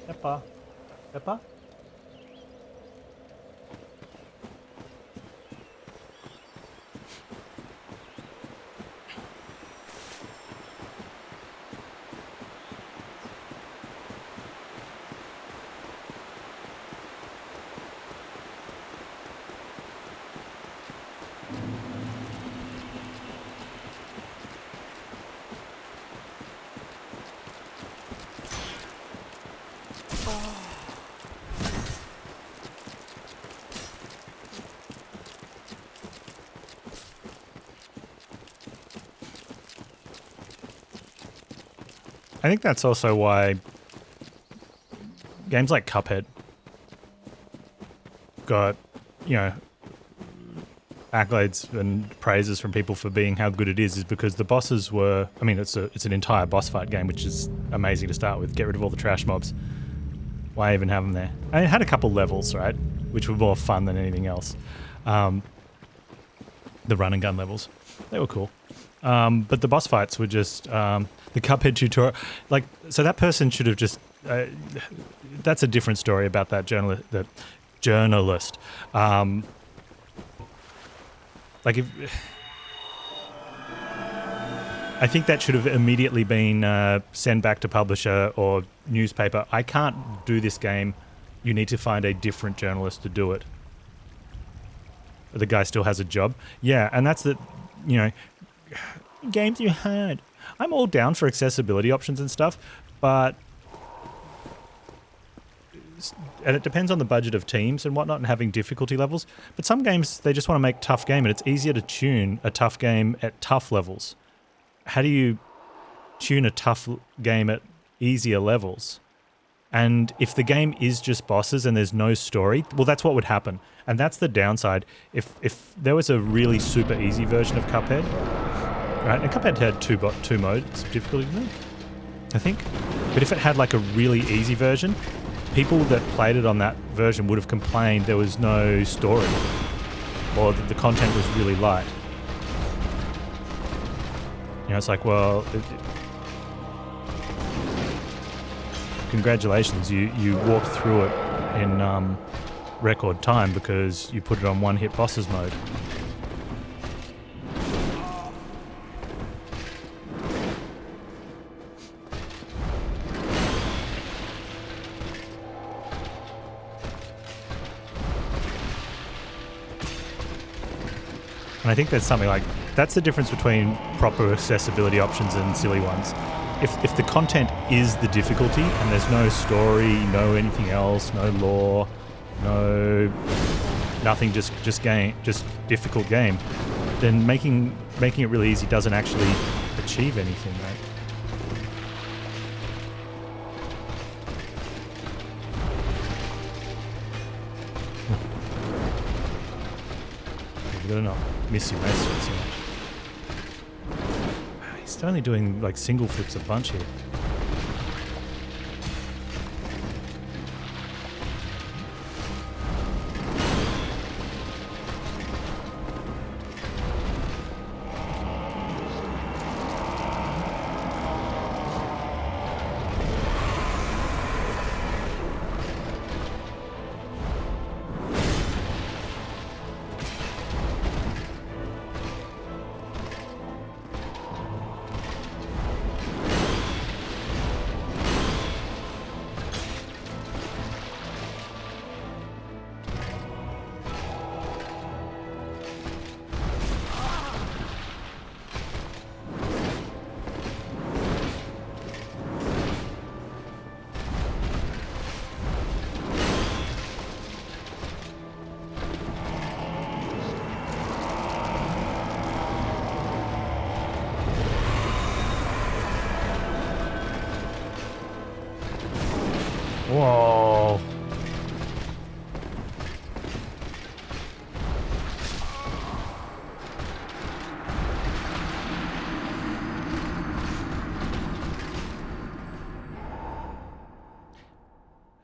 Pepper. Pepper? I think that's also why games like Cuphead got, you know, accolades and praises from people for being how good it is because the bosses were, I mean, it's an entire boss fight game, which is amazing to start with. Get rid of all the trash mobs. Why even have them there? I mean, it had a couple levels, right, which were more fun than anything else. The run and gun levels, they were cool. But the boss fights were just the Cuphead tutorial. Like, so that person should have just. That's a different story about that journalist. Like, if I think that should have immediately been sent back to publisher or newspaper. I can't do this game. You need to find a different journalist to do it. The guy still has a job. Yeah, and that's the, you know, games you had. I'm all down for accessibility options and stuff, but and it depends on the budget of teams and whatnot and having difficulty levels. But some games, they just want to make tough game, and it's easier to tune a tough game at tough levels. How do you tune a tough game at easier levels? And if the game is just bosses and there's no story, well, that's what would happen. And that's the downside. If there was a really super easy version of Cuphead, right? And Cuphead had two modes of difficulty, didn't it? I think. But if it had like a really easy version, people that played it on that version would have complained there was no story or that the content was really light. You know, it's like, well, congratulations, you walked through it in record time because you put it on one-hit bosses mode. And I think there's something like, that's the difference between proper accessibility options and silly ones. If the content is the difficulty and there's no story, no anything else, no lore, nothing, just difficult game, then making it really easy doesn't actually achieve anything, right? You gotta not miss your restaurant so much. He's only doing like single flips a bunch here. Whoa.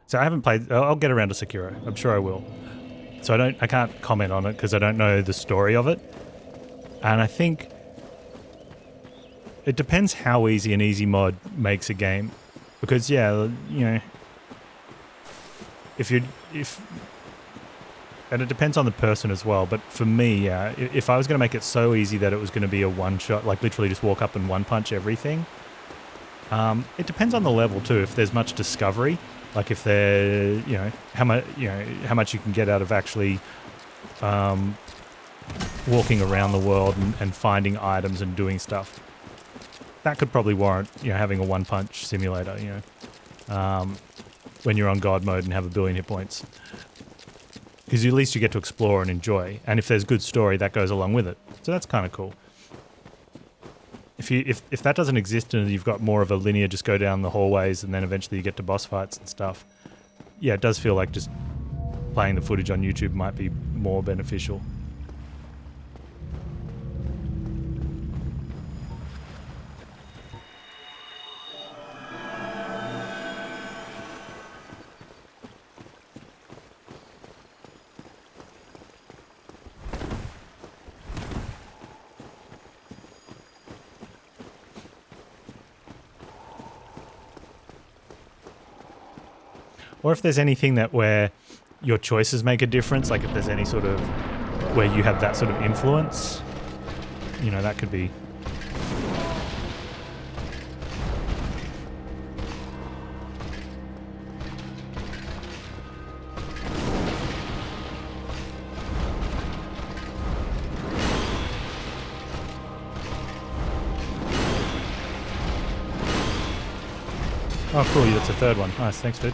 So I haven't played, I'll get around to Sekiro. I'm sure I will. So I can't comment on it because I don't know the story of it. And I think it depends how easy an easy mod makes a game. Because, yeah, you know, if and it depends on the person as well, but for me, yeah, if I was going to make it so easy that it was going to be a one-shot, like literally just walk up and one-punch everything, it depends on the level too. If there's much discovery, like if there, how much you can get out of actually walking around the world and finding items and doing stuff, that could probably warrant, having a one-punch simulator, when you're on God mode and have a billion hit points. Because at least you get to explore and enjoy. And if there's good story, that goes along with it. So that's kind of cool. If that doesn't exist and you've got more of a linear, just go down the hallways and then eventually you get to boss fights and stuff, yeah, it does feel like just playing the footage on YouTube might be more beneficial. Or if there's anything where your choices make a difference, like if there's any sort of, where you have that sort of influence, that could be. Oh, cool, that's a third one. Nice, thanks, dude.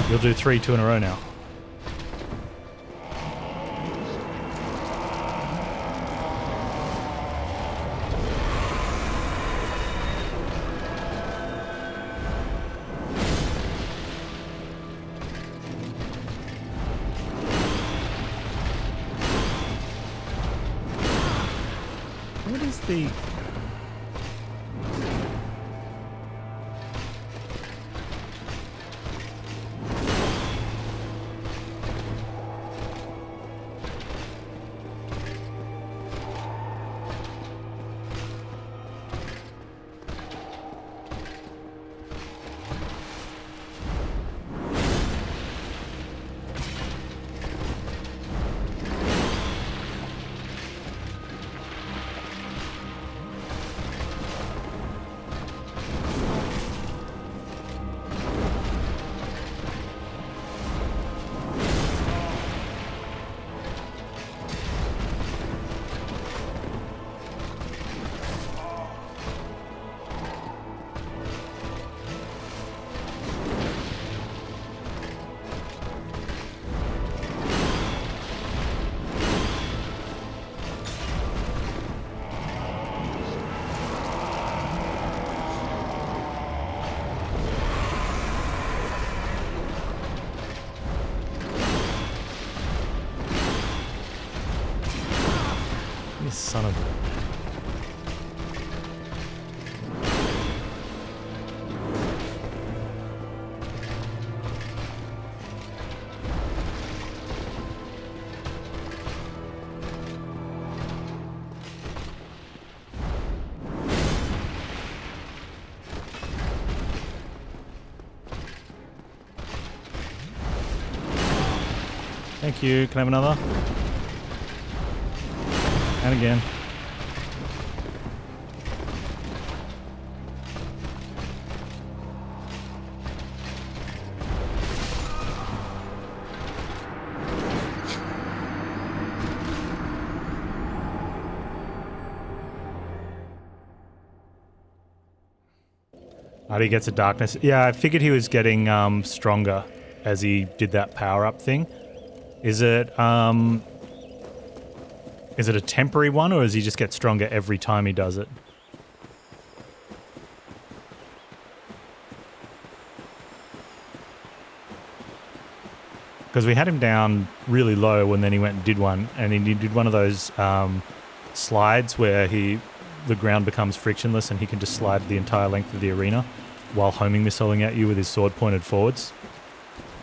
You'll do 2 in a row now. What is the... Son of a... Thank you. Can I have another? And again. He gets a darkness. Yeah, I figured he was getting stronger as he did that power-up thing. Is it a temporary one, or does he just get stronger every time he does it? Because we had him down really low and then he went and did one, and he did one of those slides where the ground becomes frictionless and he can just slide the entire length of the arena while homing missiling at you with his sword pointed forwards,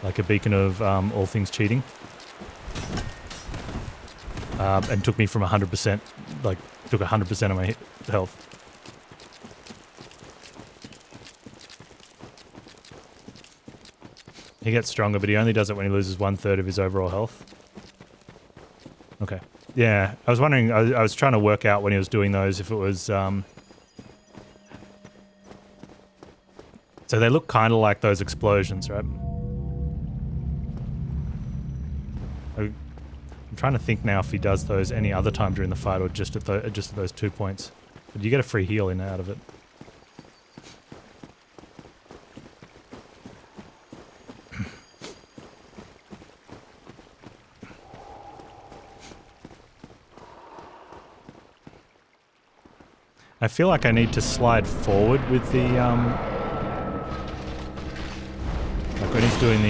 like a beacon of all things cheating. And took me from 100%, like took 100% of my health. He gets stronger, but he only does it when he loses 1/3 of his overall health. Okay. Yeah, I was wondering, I was trying to work out when he was doing those if it was... So they look kind of like those explosions, right? I'm trying to think now if he does those any other time during the fight or just at those 2 points. But you get a free heal in out of it. I feel like I need to slide forward with the, like when he's doing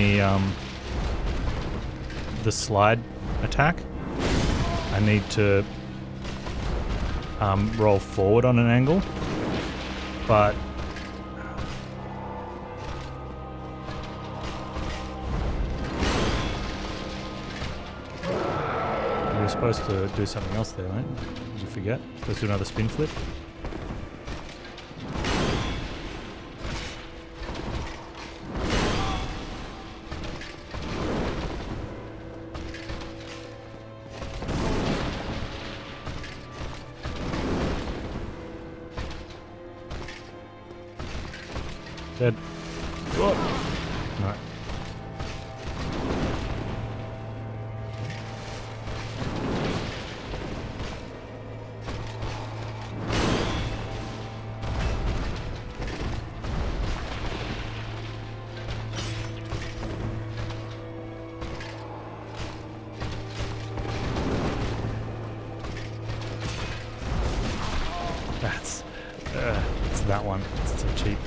the slide attack, I need to roll forward on an angle, but you're supposed to do something else there, right? Did you forget? Supposed to do another spin flip? Dead. Whoa. No. It's that one. It's so cheap.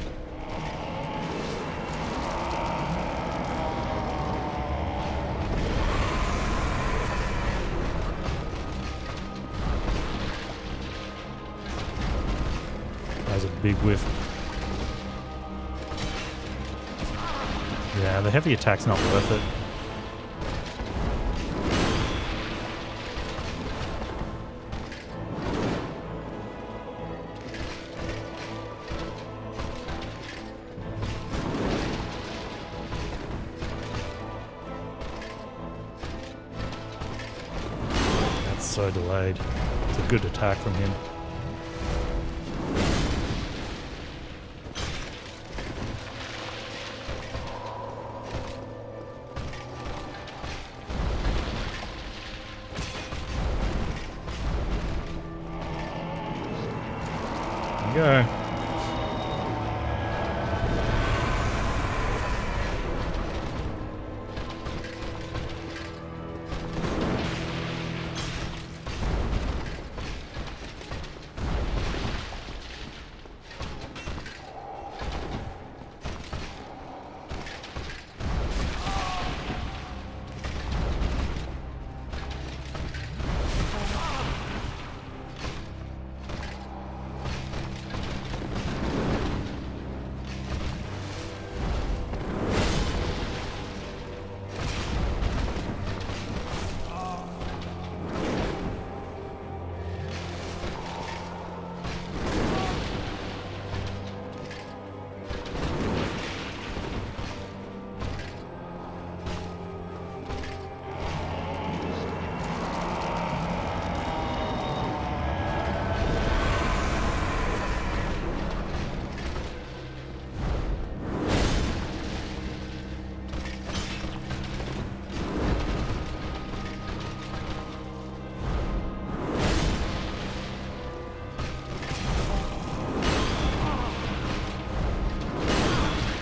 That was a big whiff. Yeah, the heavy attack's not worth it. So delayed. It's a good attack from him. There you go.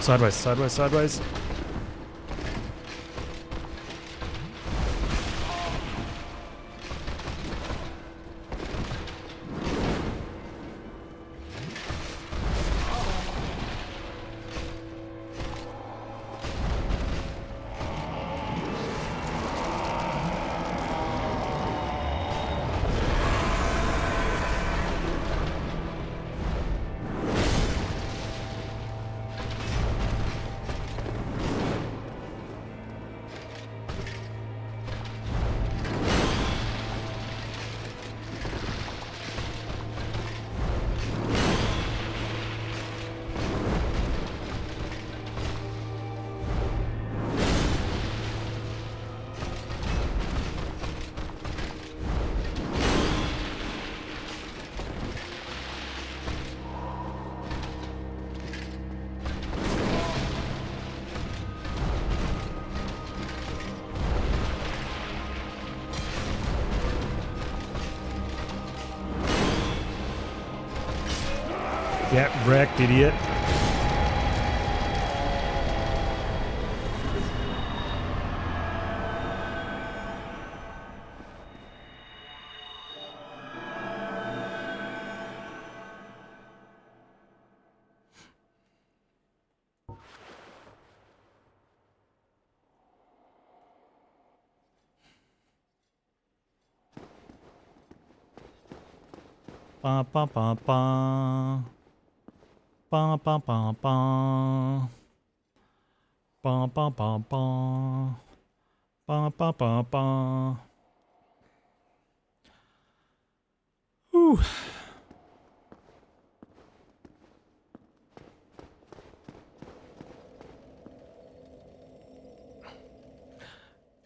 Sideways, sideways, sideways. Get wrecked, idiot. Ba ba ba ba. Ba ba ba ba. Ba ba ba ba. Ba ba ba ba. Whew.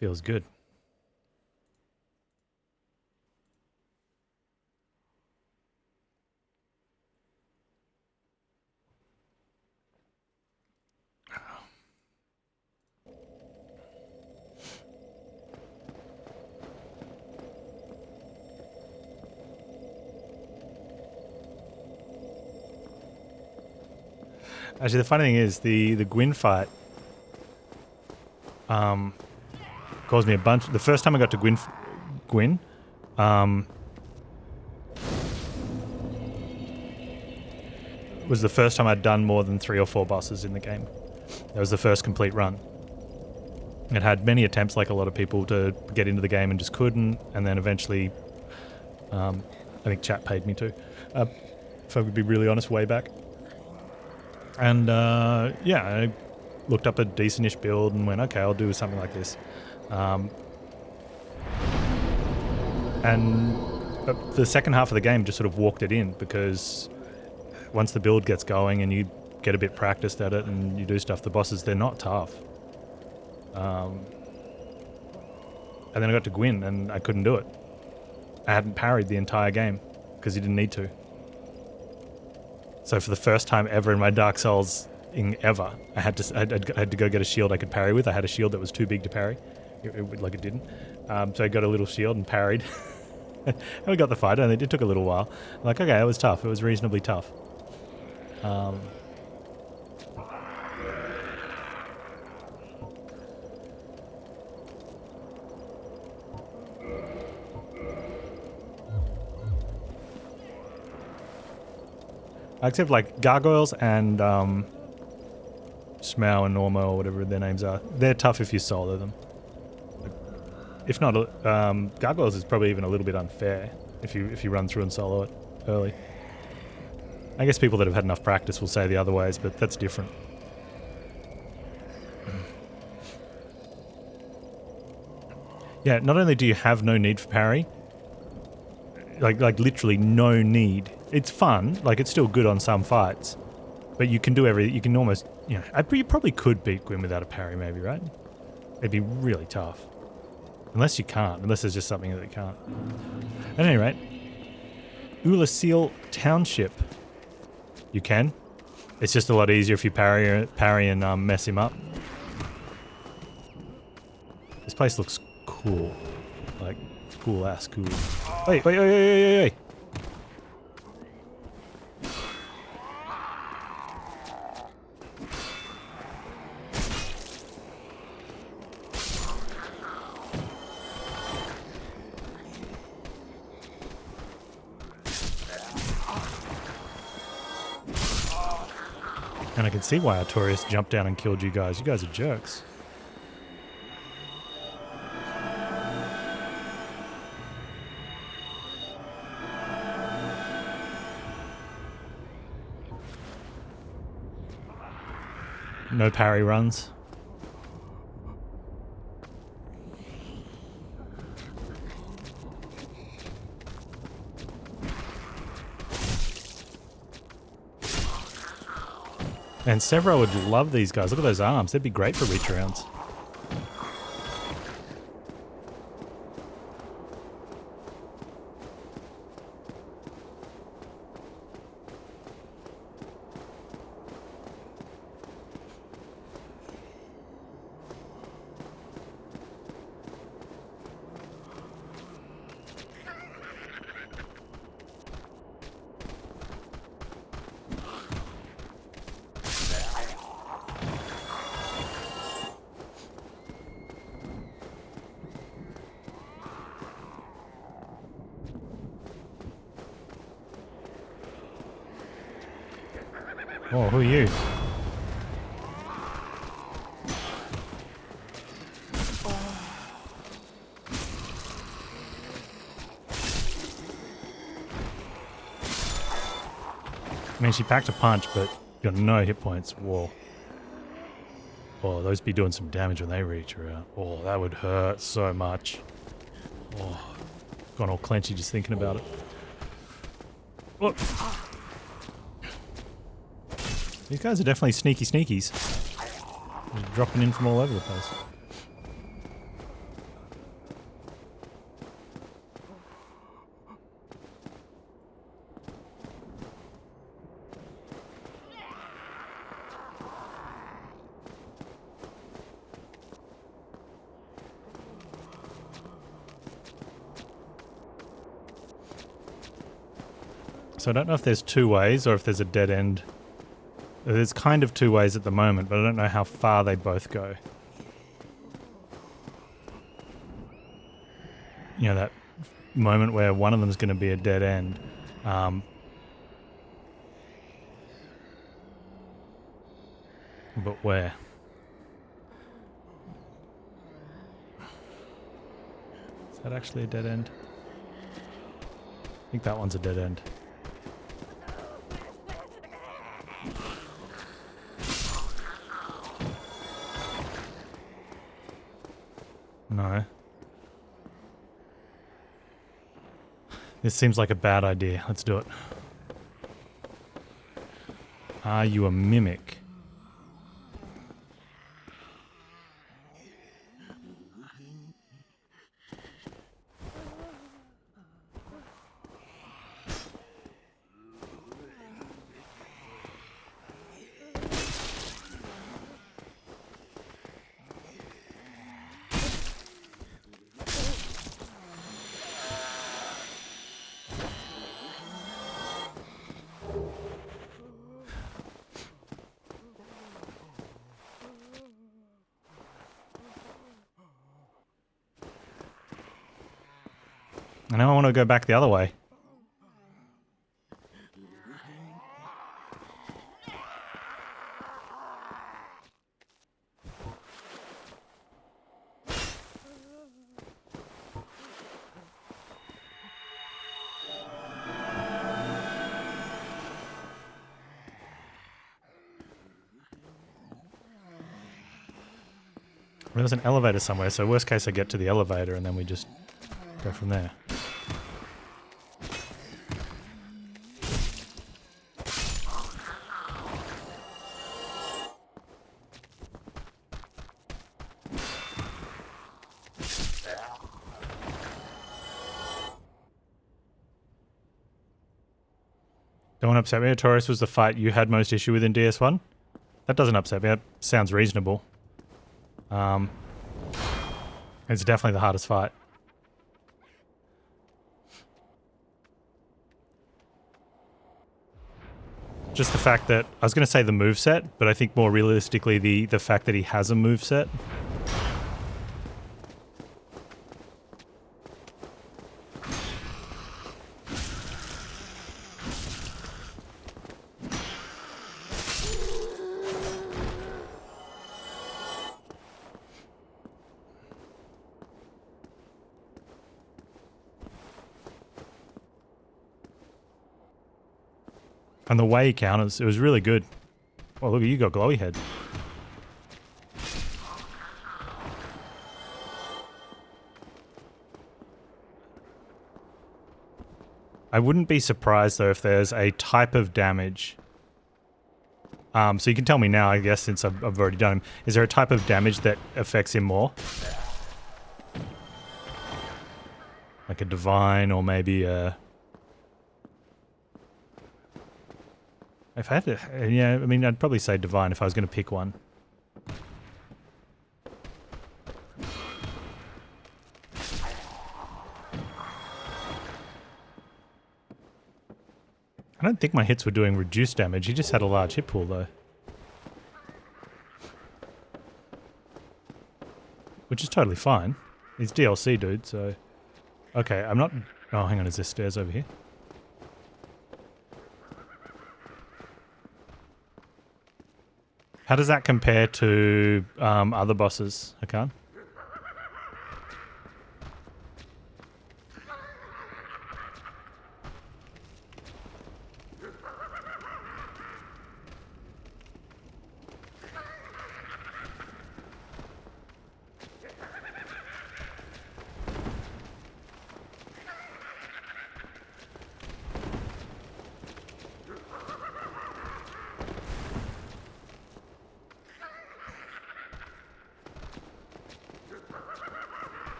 Feels good. Actually, the funny thing is, the Gwyn fight caused me a bunch. The first time I got to Gwyn, was the first time I'd done more than 3 or 4 bosses in the game. That was the first complete run. It had many attempts, like a lot of people, to get into the game and just couldn't, and then eventually, I think chat paid me to, if I would be really honest, way back. And yeah, I looked up a decent-ish build and went, okay, I'll do something like this. And the second half of the game just sort of walked it in, because once the build gets going and you get a bit practiced at it and you do stuff, the bosses, they're not tough. And then I got to Gwyn and I couldn't do it. I hadn't parried the entire game because you didn't need to. So for the first time ever in my Dark Souls ever, I had to go get a shield I could parry with. I had a shield that was too big to parry, like it didn't. So I got a little shield and parried. And we got the fight, and it took a little while. I'm like, okay, it was tough. It was reasonably tough. Except like gargoyles and Smau and Norma or whatever their names are. They're tough if you solo them. If not, gargoyles is probably even a little bit unfair if you run through and solo it early. I guess people that have had enough practice will say the other ways, but that's different. Yeah, not only do you have no need for parry, like literally no need. It's fun, like it's still good on some fights, but you can do you can almost, you probably could beat Gwyn without a parry maybe, right? It'd be really tough. Unless there's just something that you can't. At any rate, Ulasil Township. You can. It's just a lot easier if you parry and mess him up. This place looks cool. Like, cool-ass cool. Wait. And I can see why Artorias jumped down and killed you guys. You guys are jerks. No parry runs. And Severo would love these guys. Look at those arms. They'd be great for reach rounds. Oh, who are you? I mean, she packed a punch, but you got no hit points. Whoa. Oh, those be doing some damage when they reach her out. Oh, that would hurt so much. Oh, gone all clenchy just thinking about it. Oh. These guys are definitely sneaky sneakies. Just dropping in from all over the place. So I don't know if there's two ways or if there's a dead end. There's kind of two ways at the moment, but I don't know how far they both go. You know, that moment where one of them is going to be a dead end. But where? Is that actually a dead end? I think that one's a dead end. No. This seems like a bad idea. Let's do it. Are you a mimic? I know I want to go back the other way. There's an elevator somewhere, so worst case I get to the elevator and then we just go from there. Don't upset me. Artorias was the fight you had most issue with in DS1? That doesn't upset me. That sounds reasonable. It's definitely the hardest fight. Just the fact that... I was going to say the moveset, but I think more realistically the fact that he has a moveset. And the way counters, it was really good. Oh, look at you got glowy head. I wouldn't be surprised though if there's a type of damage. So you can tell me now, I guess, since I've already done him. Is there a type of damage that affects him more? Like a divine or maybe a... If I had to, yeah, I mean, I'd probably say divine if I was going to pick one. I don't think my hits were doing reduced damage. He just had a large hit pool, though. Which is totally fine. He's DLC, dude, so... Okay, I'm not... Oh, hang on, is there stairs over here? How does that compare to other bosses, Hakan?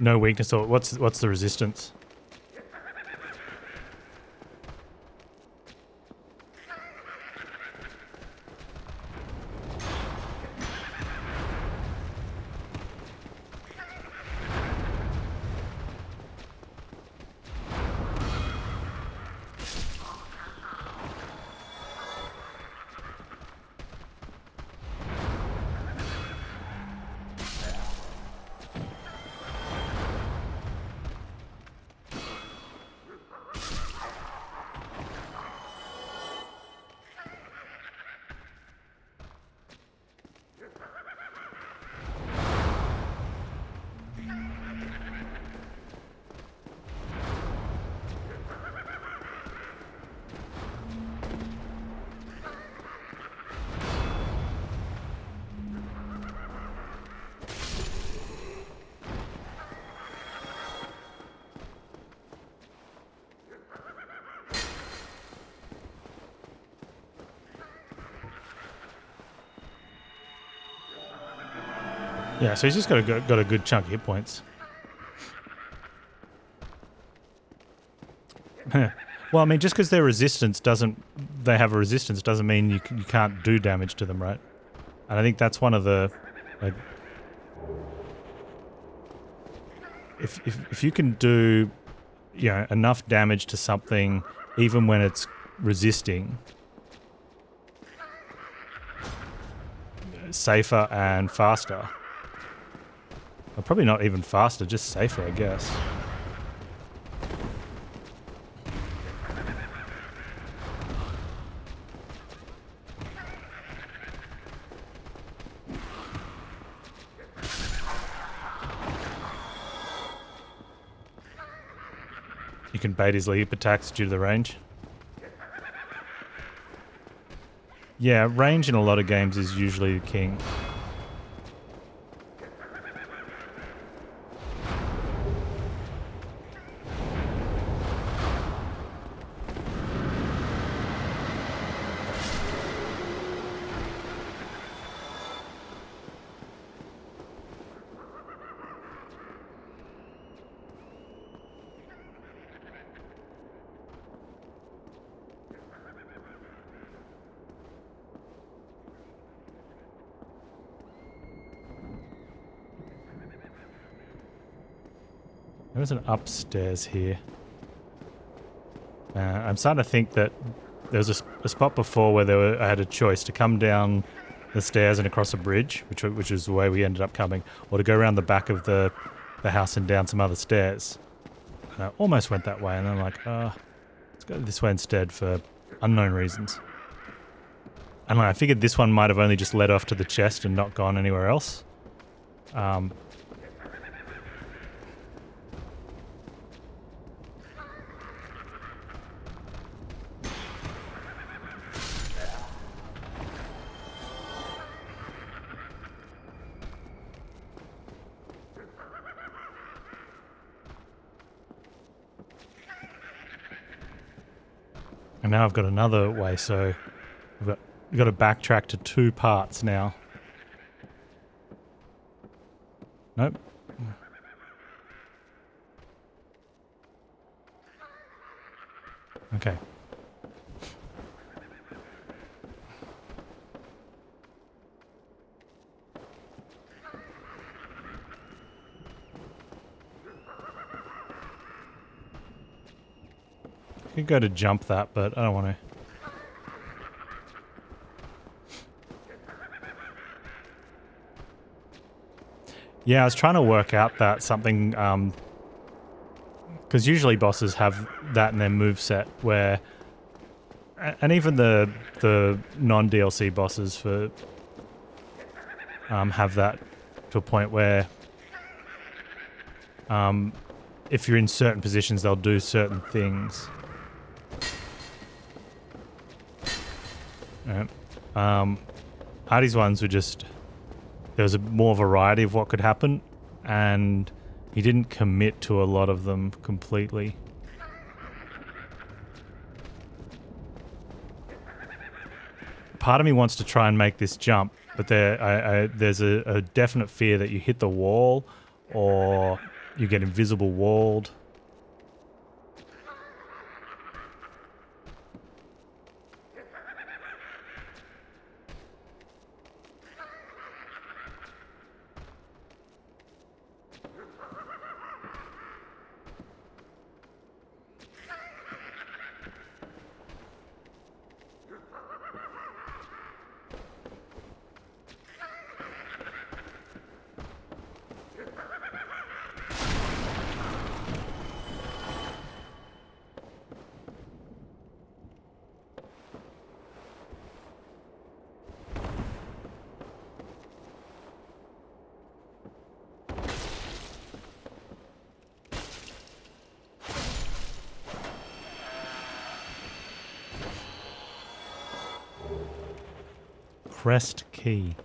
No weakness, or what's the resistance? Yeah, so he's just got a good chunk of hit points. Well, I mean, just because they have a resistance doesn't mean you can't do damage to them, right? And I think that's one of the, like, if you can do, you know, enough damage to something, even when it's resisting, safer and faster. Or probably not even faster, just safer, I guess. You can bait his leap attacks due to the range. Yeah, range in a lot of games is usually the king. There's an upstairs here. I'm starting to think that there was a spot before where I had a choice to come down the stairs and across a bridge, which is the way we ended up coming, or to go around the back of the house and down some other stairs. And I almost went that way, and then I'm like, let's go this way instead for unknown reasons. And I figured this one might have only just led off to the chest and not gone anywhere else. And now I've got another way, so we've got to backtrack to 2 parts now. Nope. Okay. could go to jump that, but I don't want to. Yeah, I was trying to work out that something, because usually bosses have that in their moveset where, and even the non-DLC bosses for have that to a point where if you're in certain positions, they'll do certain things. Artie's ones were just, there was a more variety of what could happen, and he didn't commit to a lot of them completely. Part of me wants to try and make this jump, but there's a definite fear that you hit the wall or you get invisible walled. Crest key.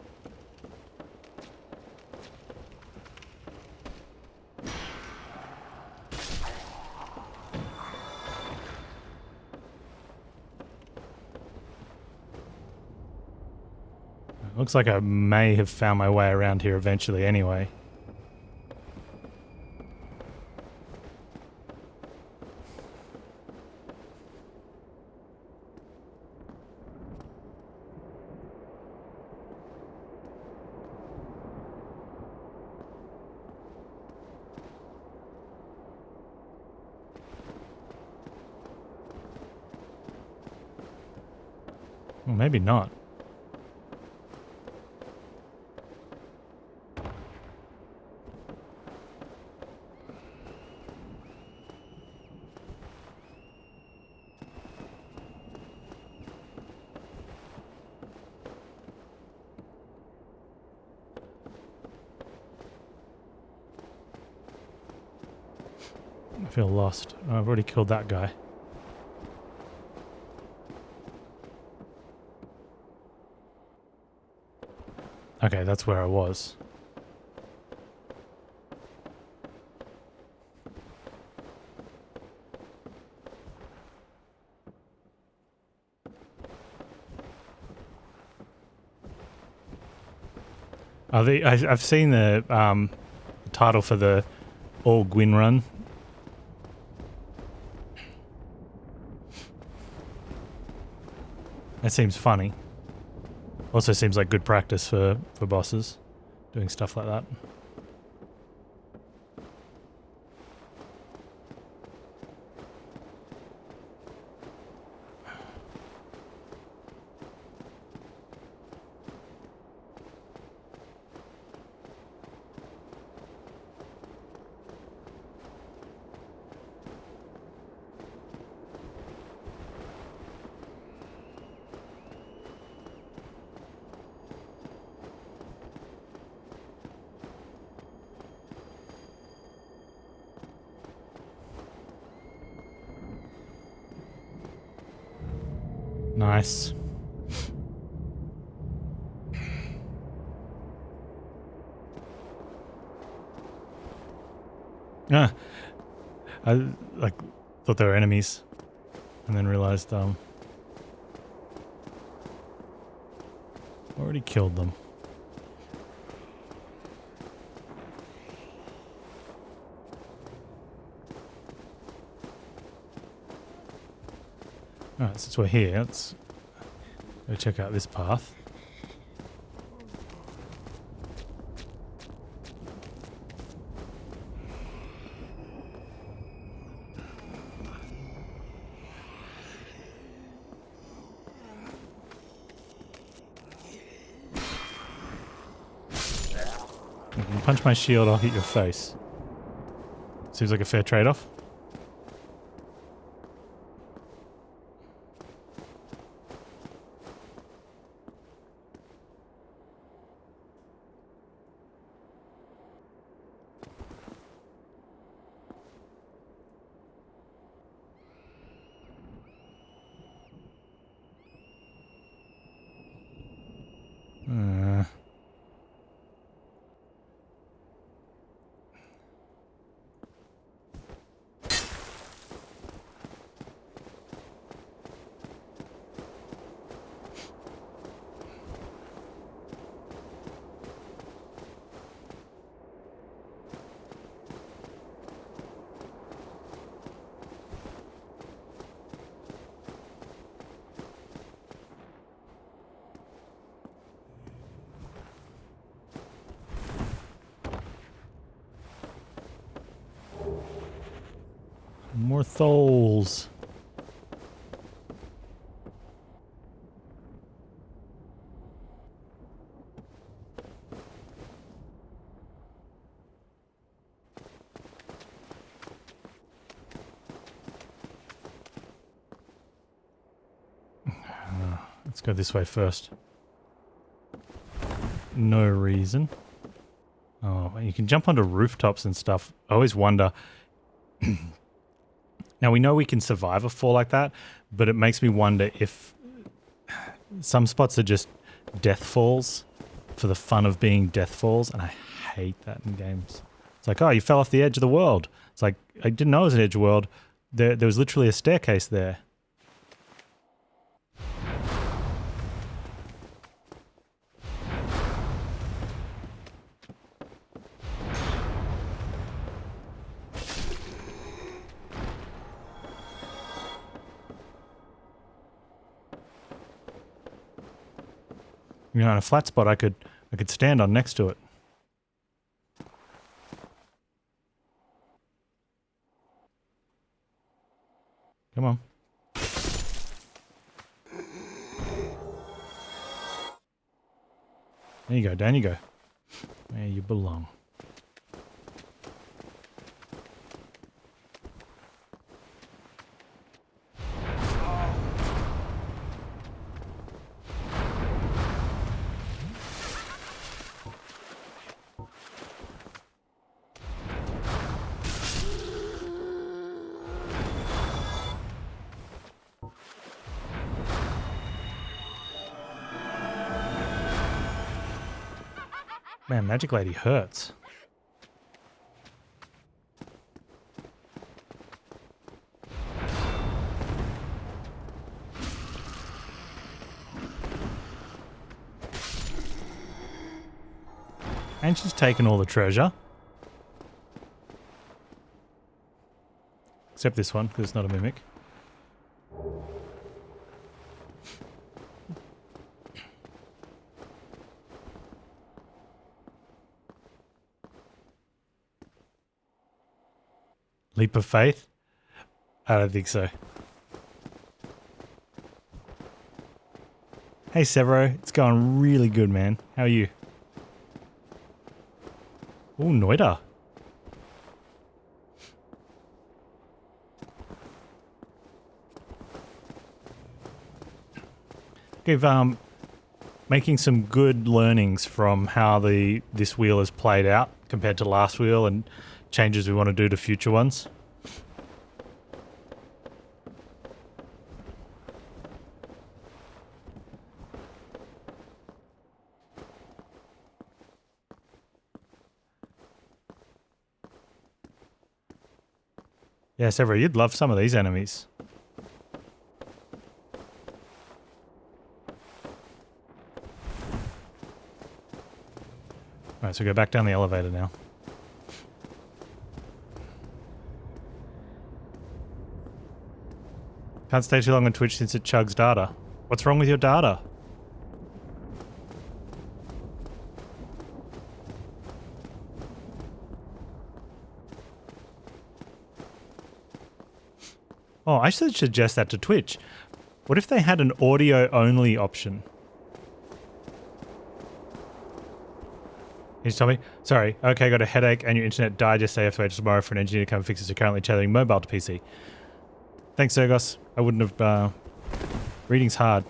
Looks like I may have found my way around here eventually anyway. Well, maybe not. I feel lost. I've already killed that guy. Okay, that's where I was. I've seen the title for the All Gwyn run. That seems funny. Also seems like good practice for bosses, doing stuff like that. Nice. Ah, I thought they were enemies, and then realized already killed them. Alright, since we're here, let's go check out this path. You can punch my shield, I'll hit your face. Seems like a fair trade-off. More souls. Let's go this way first. No reason. Oh, you can jump onto rooftops and stuff. I always wonder. Now, we know we can survive a fall like that, but it makes me wonder if some spots are just death falls for the fun of being death falls, and I hate that in games. It's like, oh, you fell off the edge of the world. It's like, I didn't know it was an edge of the world. There was literally a staircase there. You know, in a flat spot, I could stand on next to it. Come on. There you go, down you go. Where you belong. Man, Magic Lady hurts. And she's taken all the treasure. Except this one, because it's not a mimic. Leap of faith? I don't think so. Hey Severo, it's going really good, man. How are you? Oh, Noida. Give making some good learnings from how this wheel has played out compared to last wheel and changes we want to do to future ones. Yeah, Severo, you'd love some of these enemies. Alright, so go back down the elevator now. Can't stay too long on Twitch since it chugs data. What's wrong with your data? Oh, I should suggest that to Twitch. What if they had an audio-only option? You just tell me? Sorry. Okay, got a headache and your internet died yesterday. I have to wait till tomorrow for an engineer to come fix it. So currently tethering mobile to PC. Thanks, Zergos. I wouldn't have... reading's hard.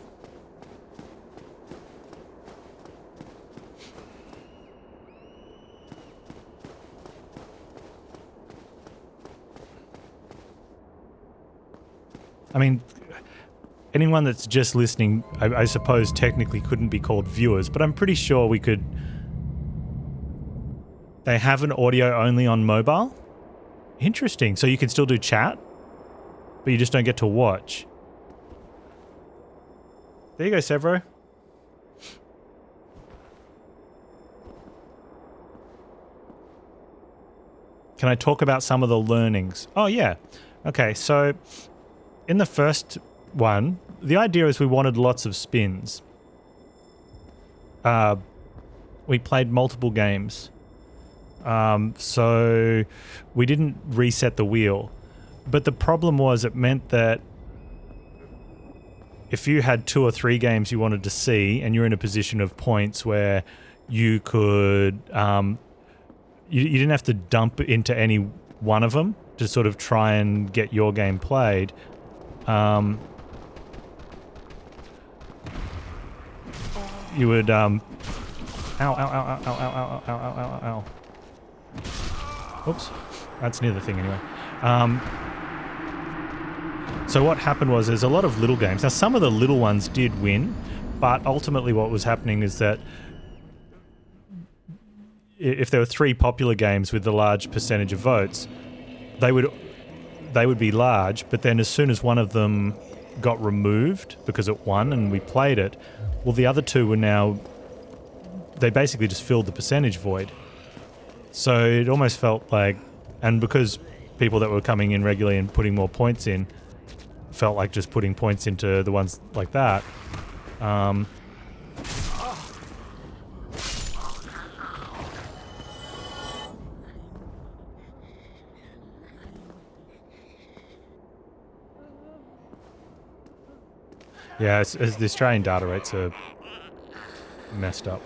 I mean, anyone that's just listening, I suppose technically couldn't be called viewers, but I'm pretty sure we could... They have an audio only on mobile? Interesting. So you can still do chat, but you just don't get to watch. There you go, Severo. Can I talk about some of the learnings? Oh, yeah. Okay, so in the first one, the idea is we wanted lots of spins. We played multiple games. So we didn't reset the wheel. But the problem was it meant that if you had 2 or 3 games you wanted to see and you're in a position of points where you could... you didn't have to dump into any one of them to sort of try and get your game played. You would... Ow, ow, ow, ow, ow, ow, ow, ow, ow, ow. Oops. That's near the thing anyway. So what happened was there's a lot of little games. Now some of the little ones did win, but ultimately what was happening is that if there were 3 popular games with a large percentage of votes, they would be large, but then as soon as one of them got removed because it won and we played it, well the other 2 were now... They basically just filled the percentage void. So it almost felt like... And because people that were coming in regularly and putting more points in felt like just putting points into the ones like that. Yeah, the Australian data rates are messed up.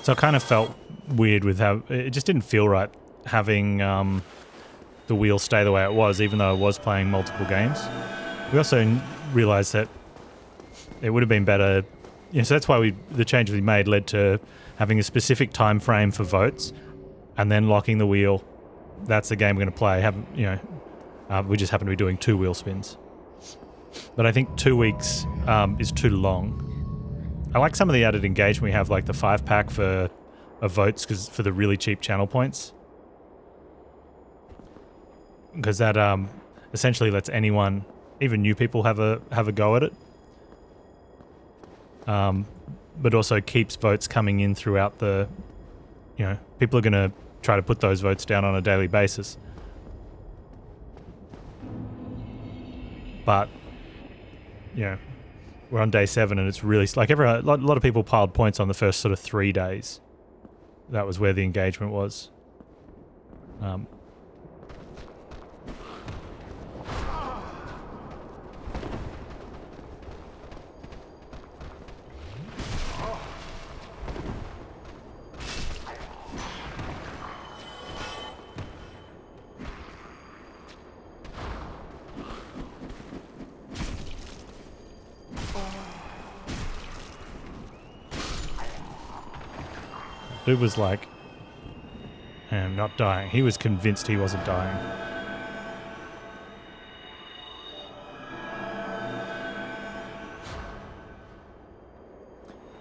So I kind of felt weird with how... It just didn't feel right having the wheel stay the way it was, even though I was playing multiple games. We also realised that it would have been better... You know, so that's why the change we made led to having a specific time frame for votes, and then locking the wheel. That's the game we're going to play. We just happen to be doing 2 wheel spins. But I think 2 weeks is too long. I like some of the added engagement we have, like the 5-pack of votes for the really cheap channel points. Because that essentially lets anyone, even new people, have a go at it. But also keeps votes coming in throughout the... people are going to try to put those votes down on a daily basis. But, we're on day 7 and it's really... Like, a lot of people piled points on the first sort of 3 days. That was where the engagement was. Dude was like, I'm not dying. He was convinced he wasn't dying.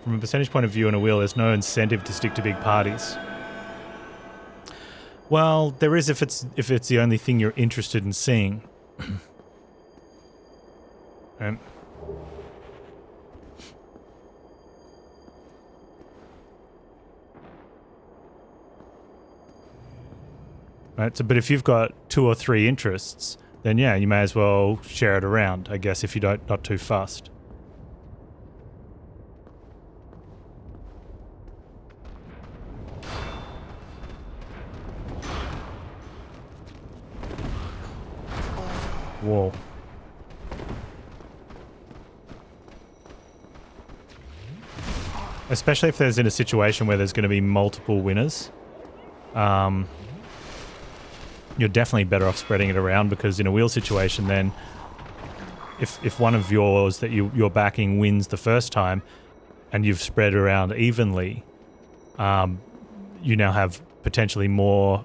From a percentage point of view on a wheel, there's no incentive to stick to big parties. Well, there is if it's the only thing you're interested in seeing. Right, so, but if you've got 2 or 3 interests, then yeah, you may as well share it around, I guess, if you're not too fussed. Whoa. Especially if there's in a situation where there's going to be multiple winners. You're definitely better off spreading it around, because in a wheel situation then, if one of yours that you're backing wins the first time and you've spread around evenly, you now have potentially more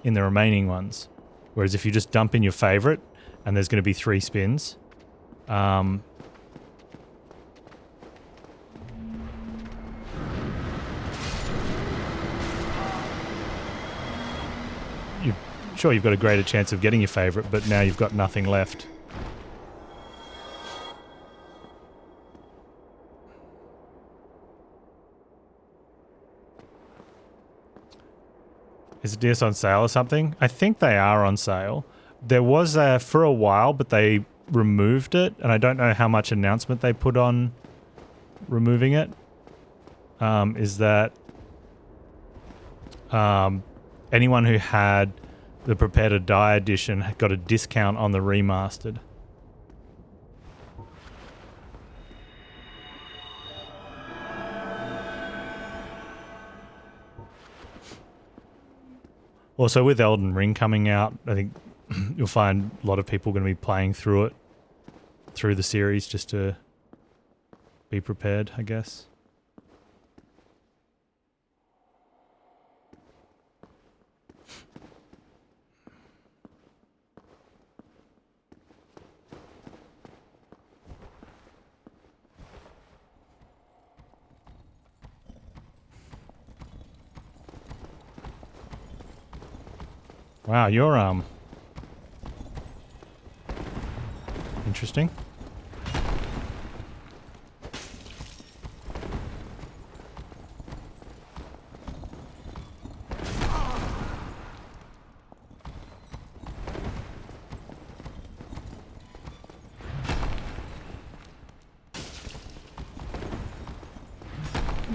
in the remaining ones. Whereas if you just dump in your favourite and there's going to be 3 spins, sure, you've got a greater chance of getting your favourite, but now you've got nothing left. Is DS on sale or something? I think they are on sale. There was for a while, but they removed it, and I don't know how much announcement they put on removing it. Is that anyone who had the Prepare to Die edition got a discount on the remastered. Also, with Elden Ring coming out, I think you'll find a lot of people going to be playing through it, through the series, just to be prepared, I guess. Wow, you're interesting.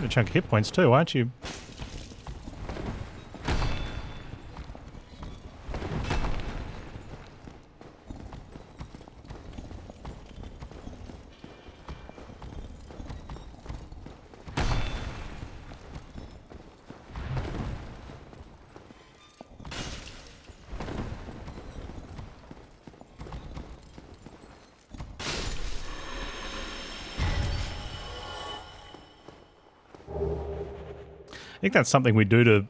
A chunk of hit points too, aren't you? I think that's something we do to.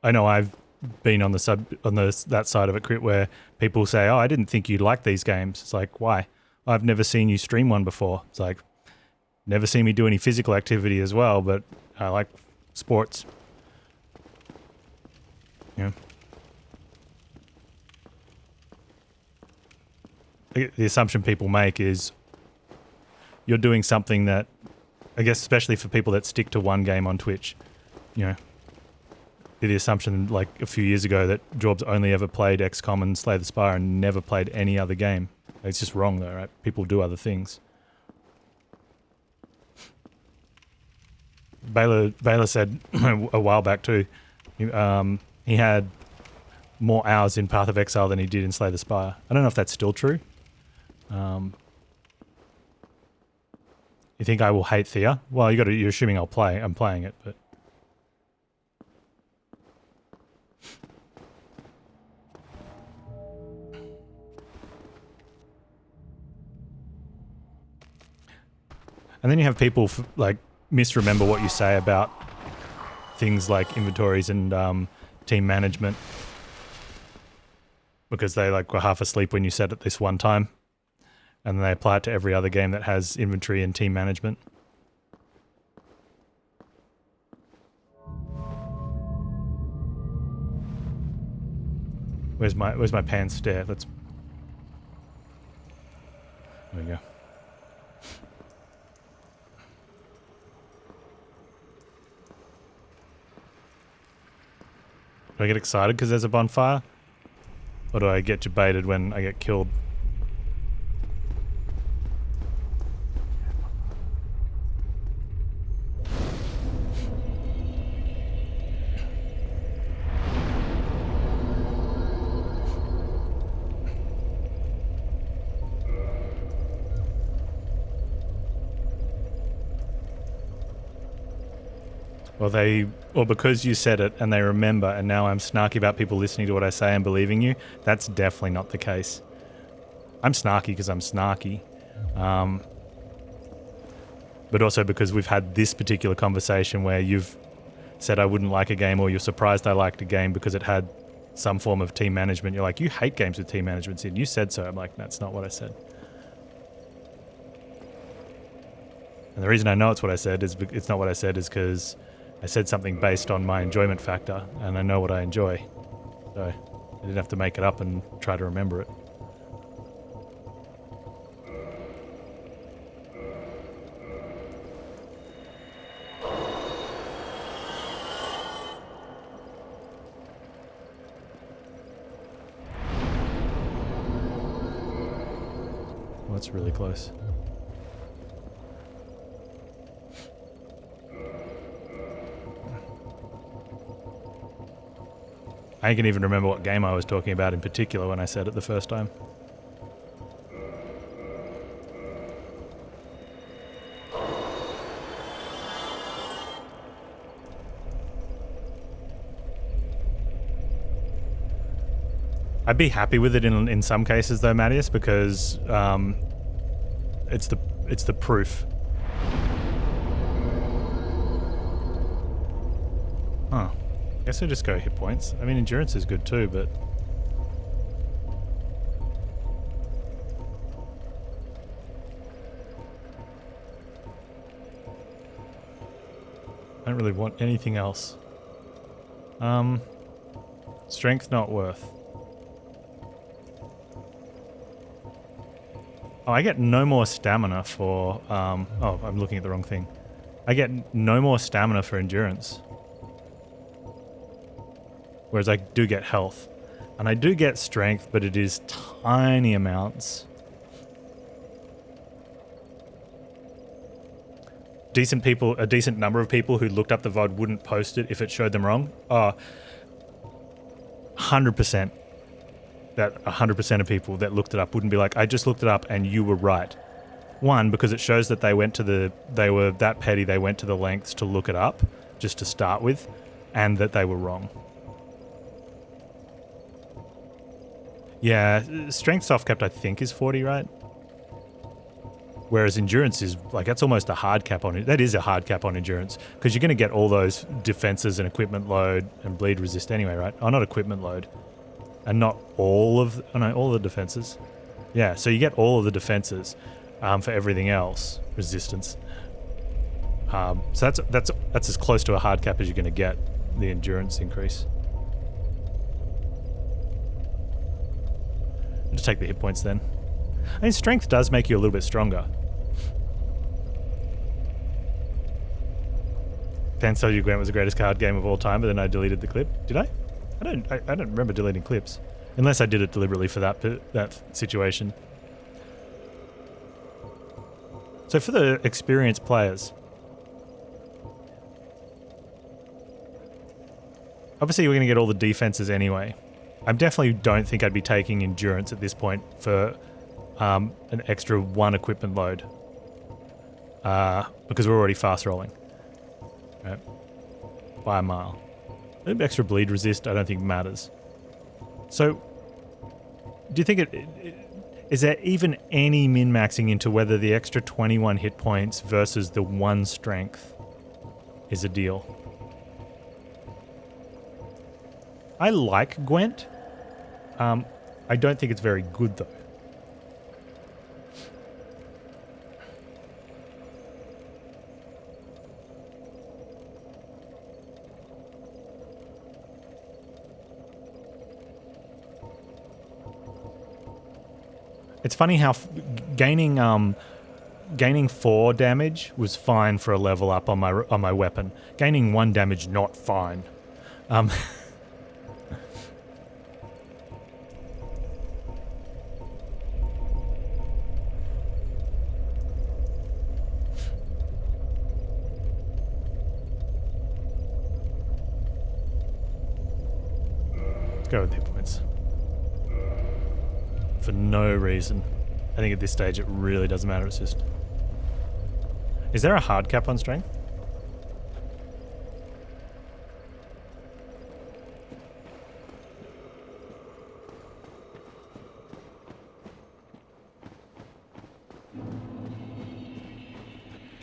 I know I've been on that side of it, Crit, where people say, "Oh, I didn't think you'd like these games." It's like, why? I've never seen you stream one before. It's like, never seen me do any physical activity as well, but I like sports. Yeah. The assumption people make is you're doing something that, I guess, especially for people that stick to one game on Twitch. You know, the assumption like a few years ago that Jorbs only ever played XCOM and Slay the Spire and never played any other game. It's just wrong though, right? People do other things. Baylor said a while back too, he had more hours in Path of Exile than he did in Slay the Spire. I don't know if that's still true. You think I will hate Thea? Well, you're assuming I'm playing it, but. And then you have people like misremember what you say about things like inventories and team management because they like were half asleep when you said it this one time, and then they apply it to every other game that has inventory and team management. Where's my Panz stare? There we go. Do I get excited because there's a bonfire? Or do I get debated when I get killed? Or because you said it and they remember, and now I'm snarky about people listening to what I say and believing you. That's definitely not the case. I'm snarky because I'm snarky. But also because we've had this particular conversation where you've said I wouldn't like a game, or you're surprised I liked a game because it had some form of team management. You're like, you hate games with team management, Sid. You said so. I'm like, that's not what I said. And the reason I know it's what I said is it's not what I said is because I said something based on my enjoyment factor, and I know what I enjoy. So I didn't have to make it up and try to remember it. Well, that's really close. I can even remember what game I was talking about in particular when I said it the first time. I'd be happy with it in some cases though, Mattias, because it's the proof. Huh. I guess I just go hit points. I mean, endurance is good too, but... I don't really want anything else. Strength not worth. Oh, I get no more stamina for... oh, I'm looking at the wrong thing. I get no more stamina for endurance. Whereas I do get health. And I do get strength, but it is tiny amounts. A decent number of people who looked up the VOD wouldn't post it if it showed them wrong. 100%. That 100% of people that looked it up wouldn't be like, I just looked it up and you were right. One, because it shows that they were that petty, they went to the lengths to look it up, just to start with, and that they were wrong. Yeah, strength soft capped I think is 40, right? Whereas endurance is, like, that's almost a hard cap on it. That is a hard cap on endurance, because you're going to get all those defenses and equipment load and bleed resist anyway, right? Oh, not equipment load. And not all of, oh no, all the defenses. Yeah, so you get all of the defenses for everything else, resistance. So that's as close to a hard cap as you're going to get, the endurance increase. Just take the hit points then. I mean, strength does make you a little bit stronger. Panz told you Gwent was the greatest card game of all time, but then I deleted the clip. Did I? I don't remember deleting clips, unless I did it deliberately for that situation. So for the experienced players, obviously we're going to get all the defenses anyway. I definitely don't think I'd be taking endurance at this point for an extra 1 equipment load, because we're already fast rolling, right? By a mile. Extra bleed resist I don't think matters. So do you think is there even any min-maxing into whether the extra 21 hit points versus the 1 strength is a deal? I like Gwent. I don't think it's very good though. It's funny how gaining 4 damage was fine for a level up on my weapon. Gaining 1 damage, not fine. Let's go with hit points. For no reason. I think at this stage it really doesn't matter, it's just... Is there a hard cap on strength?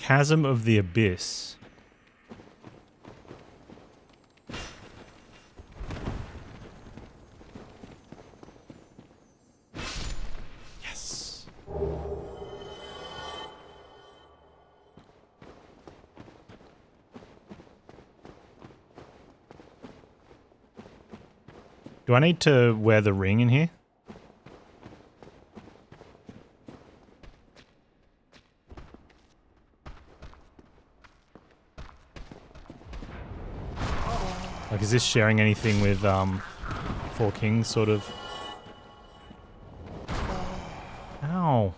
Chasm of the Abyss. Yes. Do I need to wear the ring in here? Like, is this sharing anything with, Four Kings, sort of? Ow.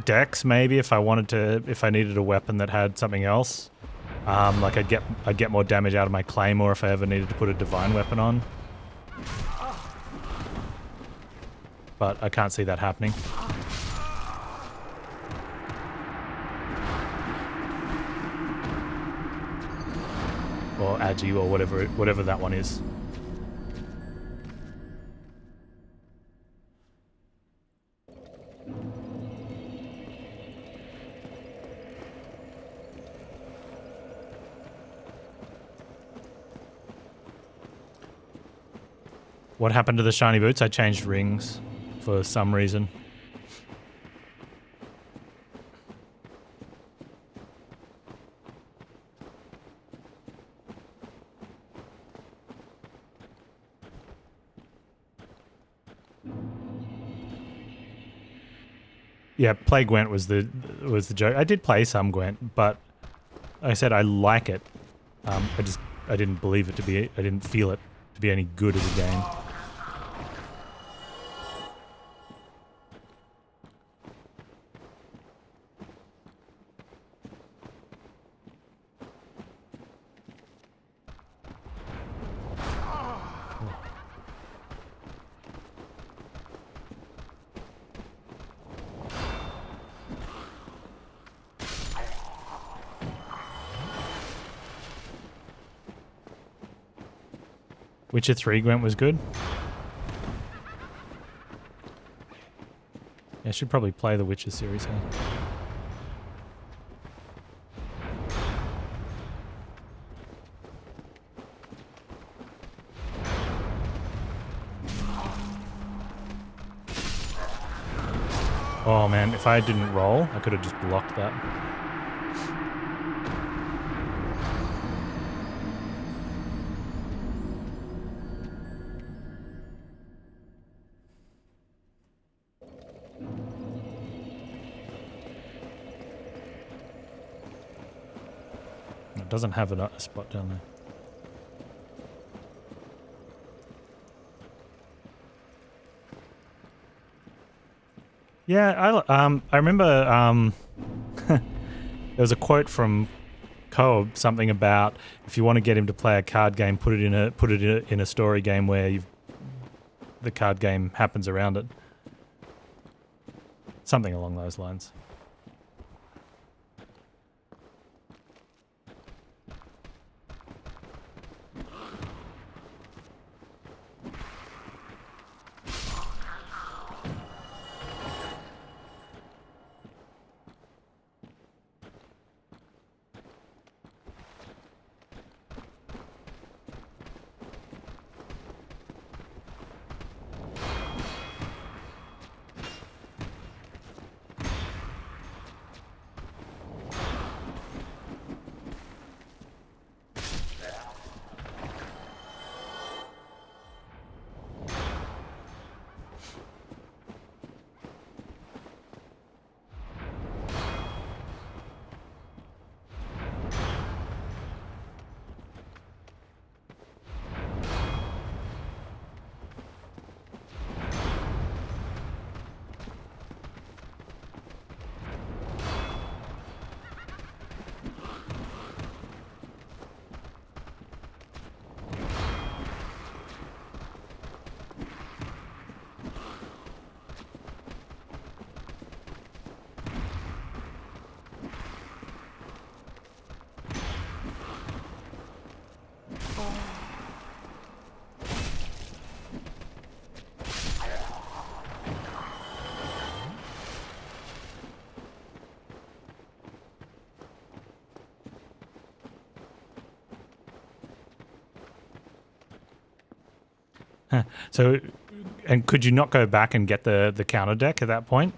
Dex, maybe, if I wanted to, if I needed a weapon that had something else. Like I'd get more damage out of my claymore if I ever needed to put a divine weapon on. But I can't see that happening. Or Agi, or whatever that one is. What happened to the shiny boots? I changed rings for some reason. Yeah, play Gwent was the joke. I did play some Gwent, but like I said I like it. I didn't believe it to be. I didn't feel it to be any good as a game. Witcher 3 Gwent was good. Yeah, I should probably play the Witcher series, huh? Oh man, if I didn't roll, I could have just blocked that. It doesn't have a spot down there. Yeah, I remember there was a quote from Coab, something about if you want to get him to play a card game, put it in a story game where the card game happens around it. Something along those lines. So, and could you not go back and get the counter deck at that point?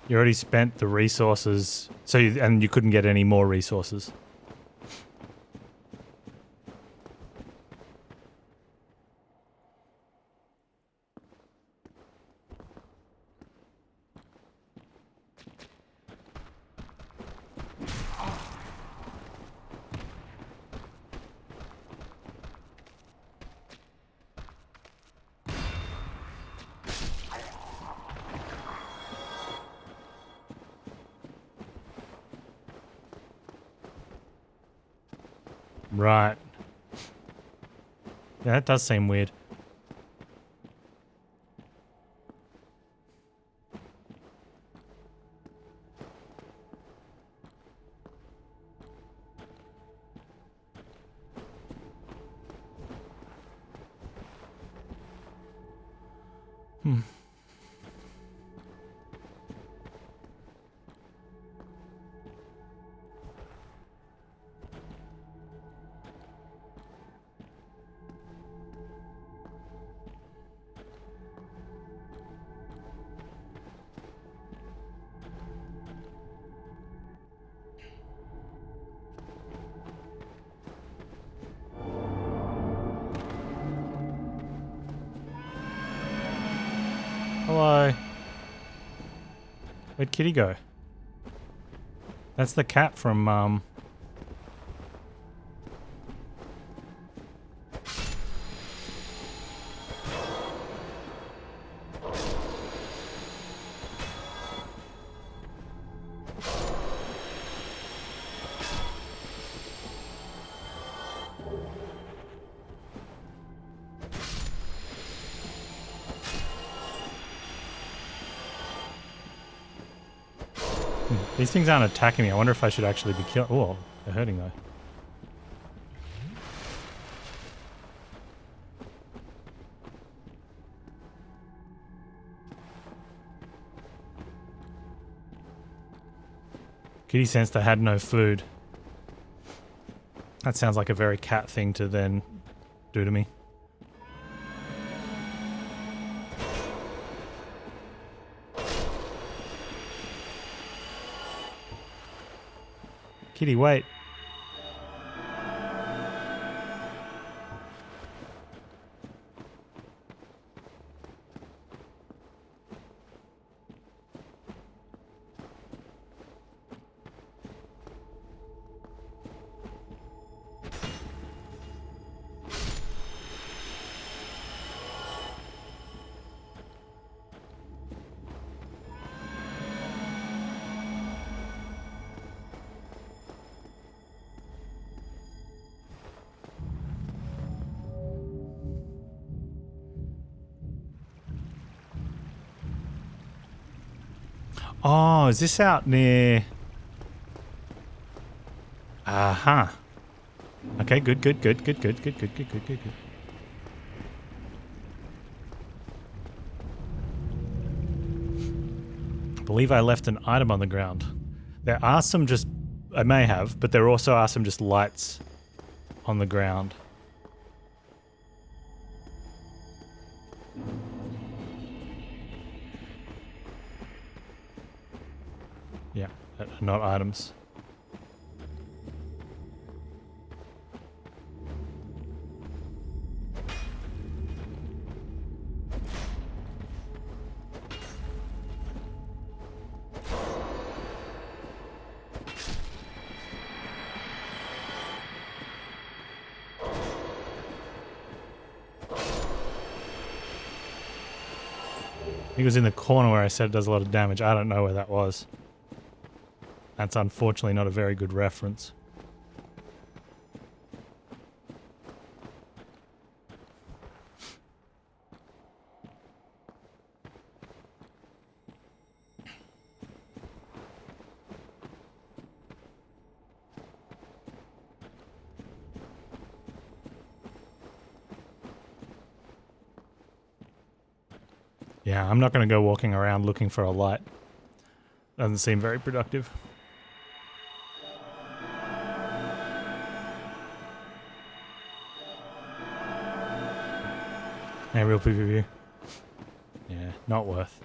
You already spent the resources, so and you couldn't get any more resources. Right. Yeah, that does seem weird. Hello. Where'd Kitty go? That's the cat from, These things aren't attacking me. I wonder if I should actually be killing... Oh, they're hurting though. Kitty sensed I had no food. That sounds like a very cat thing to then do to me. Kitty, wait. Oh, is this out near... Uh-huh. Okay, good. I believe I left an item on the ground. There are some just... I may have, but there also are some just lights on the ground. Yeah, not items. He was in the corner where I said it does a lot of damage. I don't know where that was. That's unfortunately not a very good reference. Yeah, I'm not going to go walking around looking for a light. Doesn't seem very productive. Yeah, real PvP. Yeah, not worth.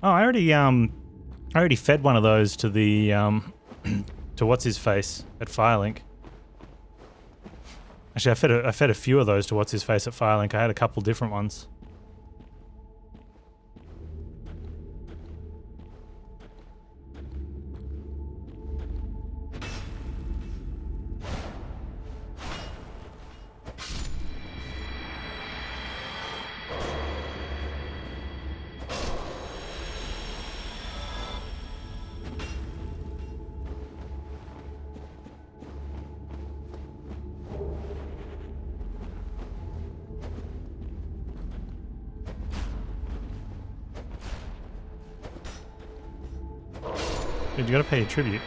Oh, I already fed one of those to the to what's his face at Firelink. Actually, I fed a few of those to what's his face at Firelink. I had a couple different ones. Dude, you gotta pay your tribute.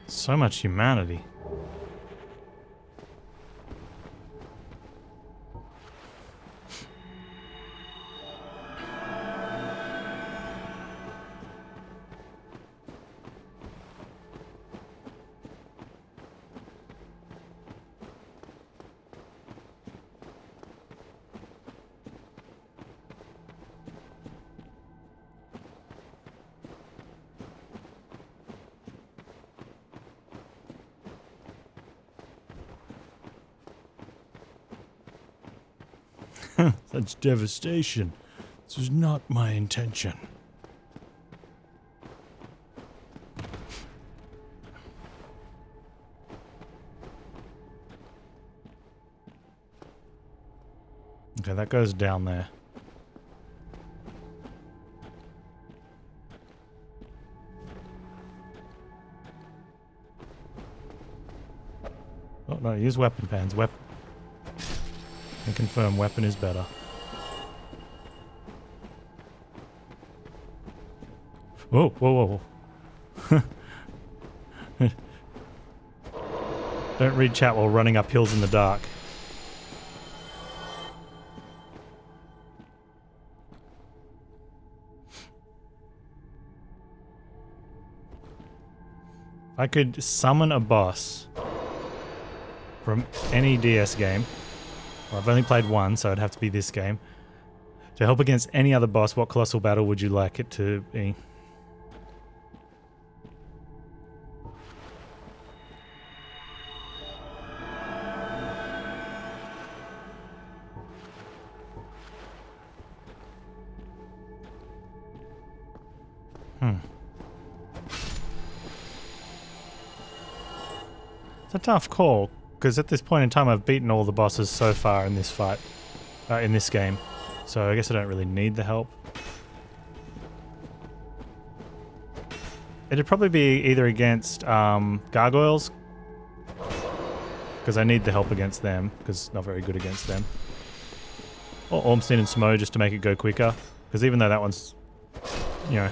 So much humanity. Such devastation. This was not my intention. Okay, that goes down there. Oh no, use weapon pans. Weapon. And confirm weapon is better. Whoa, whoa, whoa. Don't read chat while running up hills in the dark. I could summon a boss from any DS game. Well, I've only played one, so it'd have to be this game. To help against any other boss, what colossal battle would you like it to be? It's a tough call, because at this point in time I've beaten all the bosses so far in this fight, in this game. So I guess I don't really need the help. It'd probably be either against gargoyles, because I need the help against them, because not very good against them. Or Ormstein and Smo just to make it go quicker, because even though that one's, you know,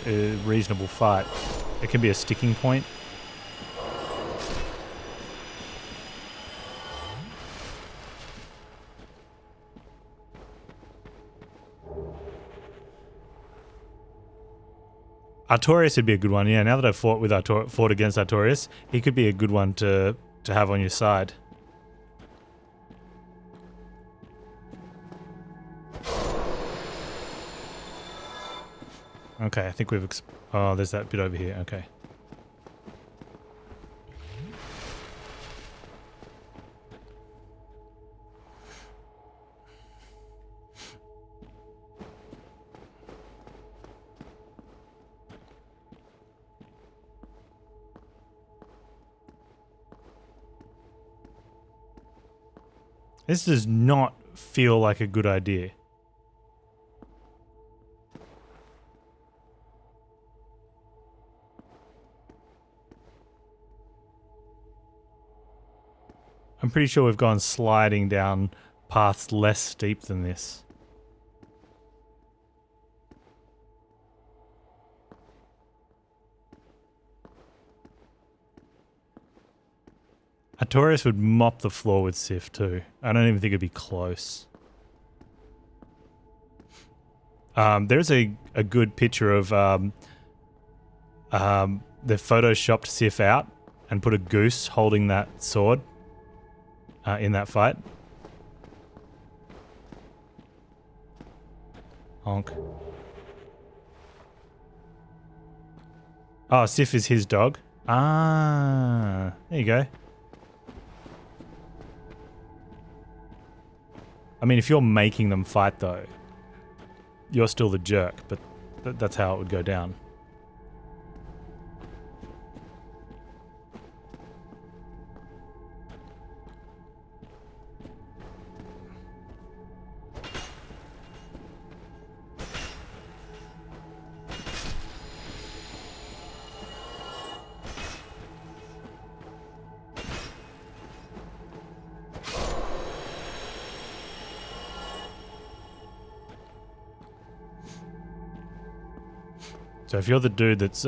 a reasonable fight, it can be a sticking point. Artorias would be a good one. Yeah, now that I've fought against Artorias, he could be a good one to have on your side. Okay, I think we've... oh, there's that bit over here. Okay. This does not feel like a good idea. I'm pretty sure we've gone sliding down paths less steep than this. Artorias would mop the floor with Sif too. I don't even think it'd be close. There's a good picture of they photoshopped Sif out and put a goose holding that sword in that fight. Honk. Oh, Sif is his dog. Ah, there you go. I mean, if you're making them fight, though, you're still the jerk, but that's how it would go down. So if you're the dude that's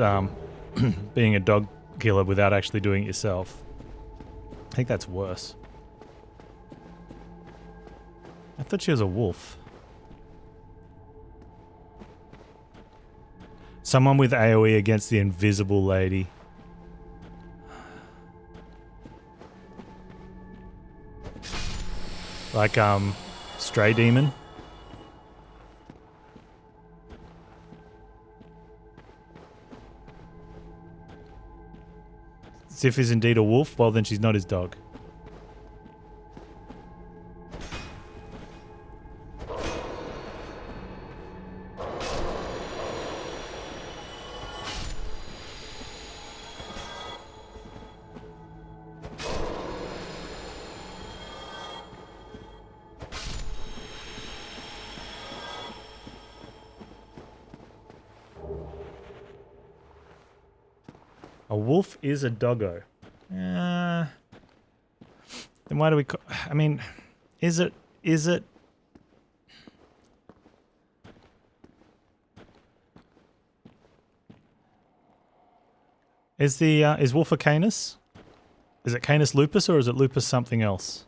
being a dog killer without actually doing it yourself, I think that's worse. I thought she was a wolf. Someone with AoE against the invisible lady. Like, Stray Demon. Sif is indeed a wolf, well then she's not his dog. A wolf is a doggo. Then why do we I mean, is it... Is wolf a canis? Is it Canis lupus or is it lupus something else?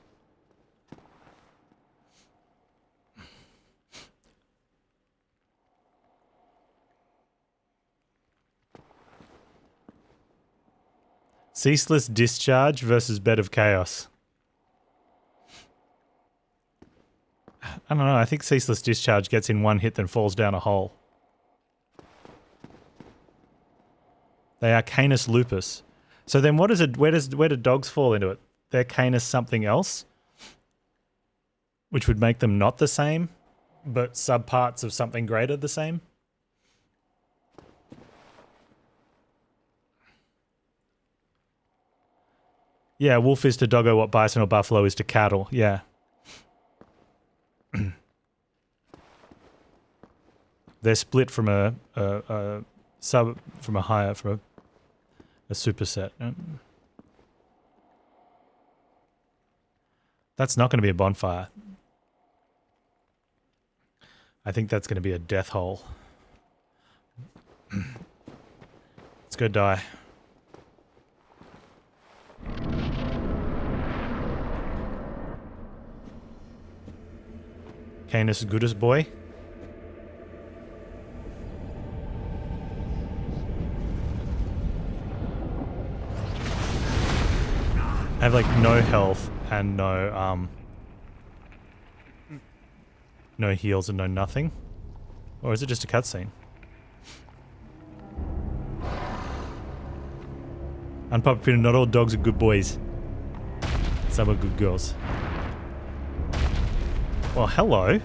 Ceaseless discharge versus bed of chaos. I don't know, I think ceaseless discharge gets in one hit then falls down a hole. They are Canis lupus. So then what is it, where do dogs fall into it? They're Canis something else? Which would make them not the same, but subparts of something greater the same? Yeah, wolf is to doggo what bison or buffalo is to cattle. Yeah. They're split from a superset. That's not going to be a bonfire. I think that's going to be a death hole. Let's go die. Canis goodest boy. I have like no health and no no heals and no nothing? Or is it just a cutscene? Unpopular, not all dogs are good boys. Some are good girls. Well, hello.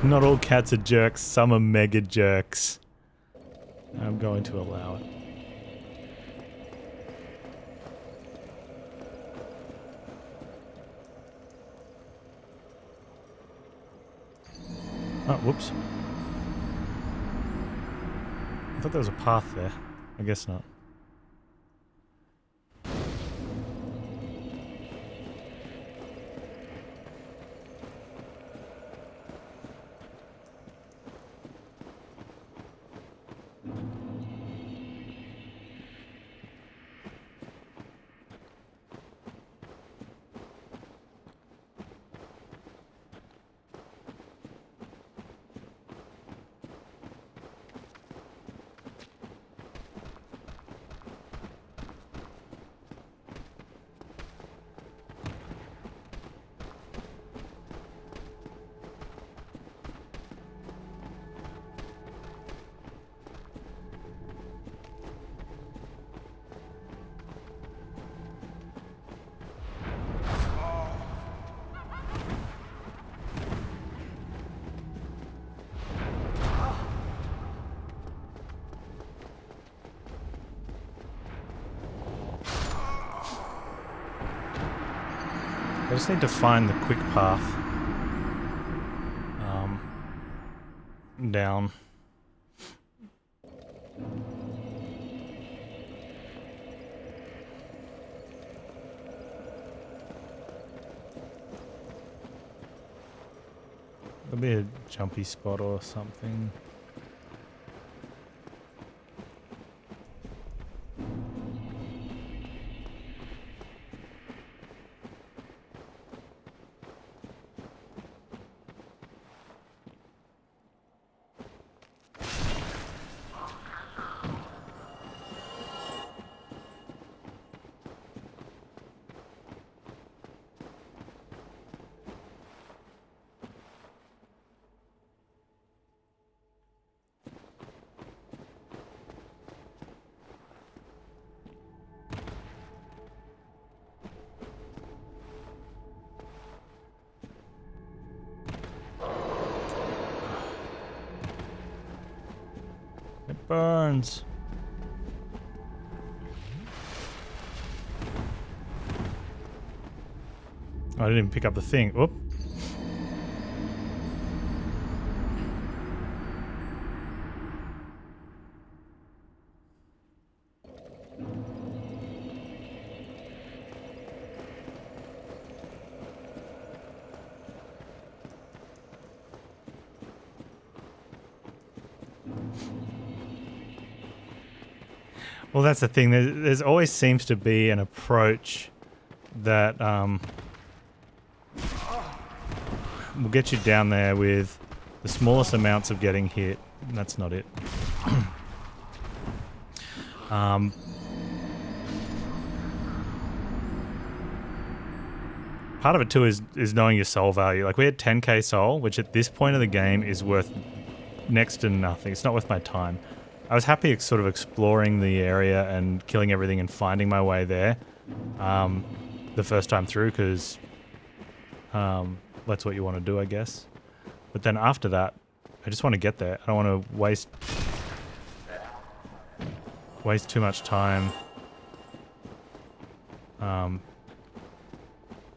Not all cats are jerks, some are mega jerks. I'm going to allow it. Oh, whoops. I thought there was a path there. I guess not. I just need to find the quick path down. There'll be a jumpy spot or something. It burns. Oh, I didn't even pick up the thing. Oop. Well, that's the thing. There's always seems to be an approach that will get you down there with the smallest amounts of getting hit. And that's not it. Part of it too is knowing your soul value. Like we had 10k soul, which at this point of the game is worth next to nothing. It's not worth my time. I was happy sort of exploring the area and killing everything and finding my way there the first time through because that's what you want to do, I guess. But then after that, I just want to get there. I don't want to waste too much time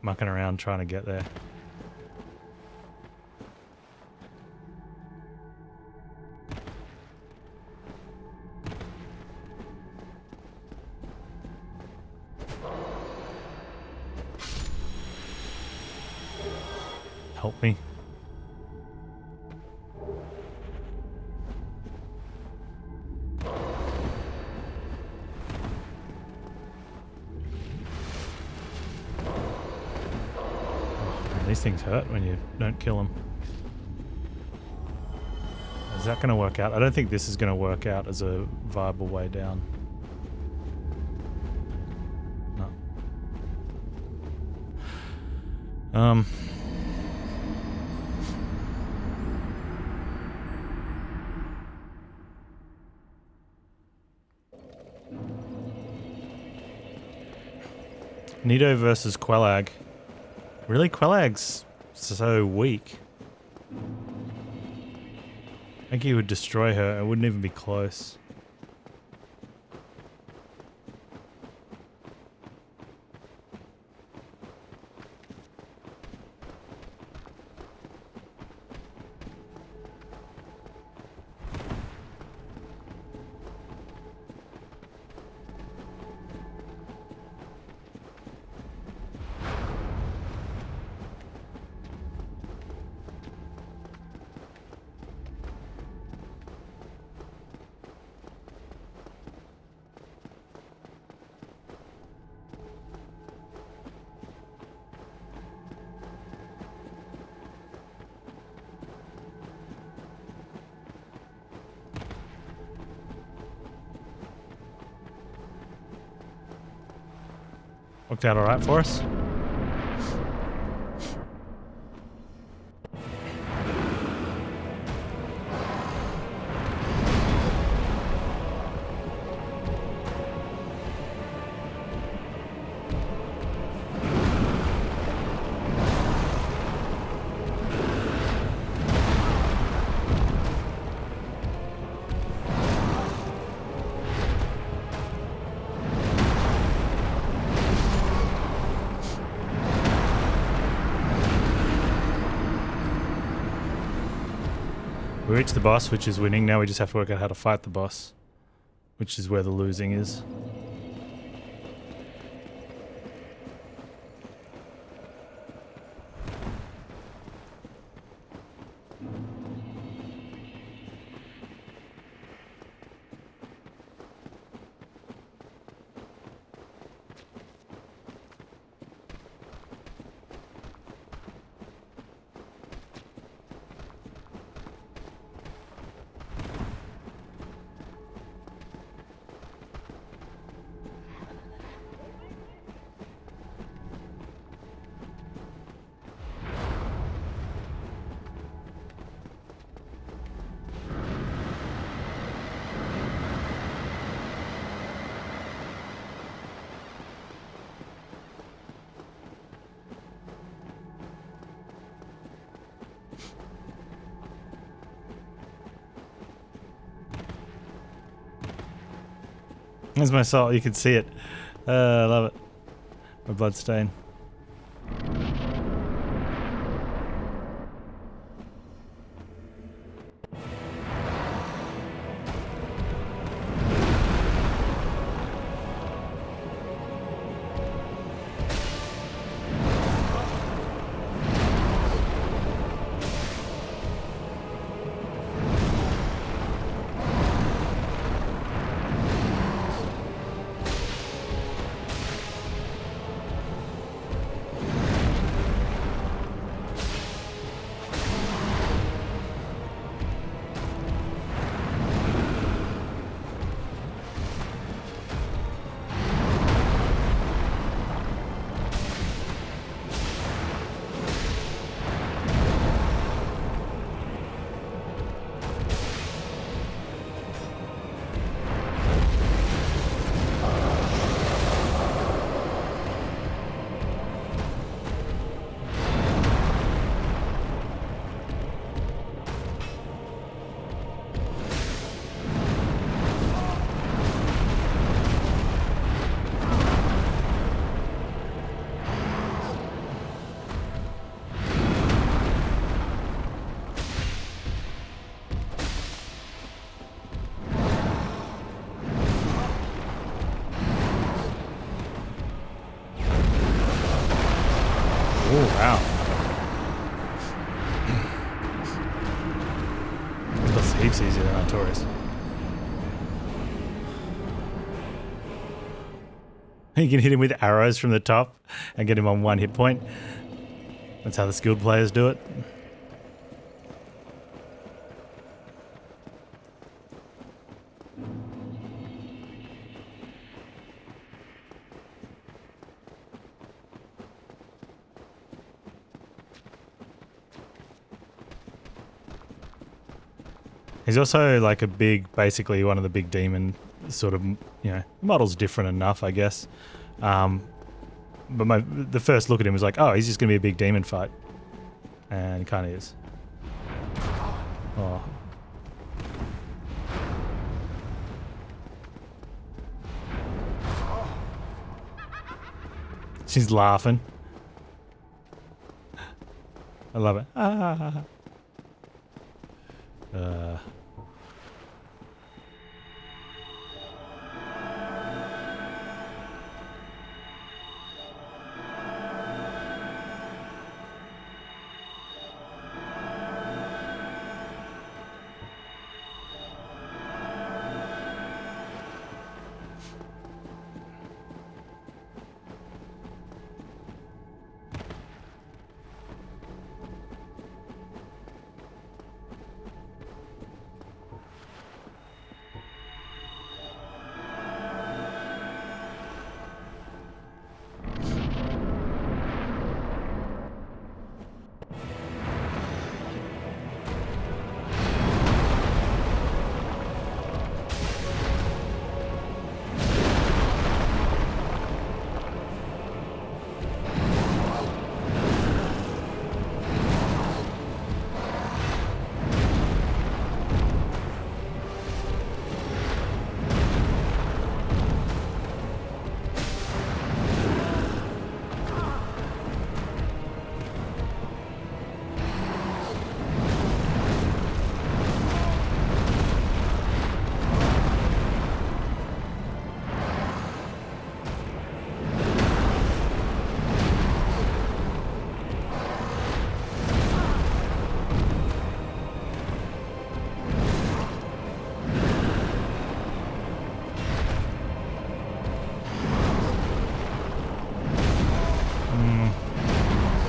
mucking around trying to get there. Help me. things hurt when you don't kill them. Is that going to work out? I don't think this is going to work out as a viable way down. No. Nido versus Quelag. Really? Quelag's so weak. I think he would destroy her. It wouldn't even be close. Worked out alright for us. We reached the boss, which is winning. Now we just have to work out how to fight the boss, which is where the losing is. There's my soul, you can see it. I love it. My blood stain. Oh, wow. That's heaps easier than Artorias. You can hit him with arrows from the top and get him on 1 hit point. That's how the skilled players do it. He's also like a big, basically one of the big demon sort of, you know, the model's different enough, I guess. But the first look at him was like, oh, he's just going to be a big demon fight. And he kind of is. Oh. She's laughing. I love it. Ah.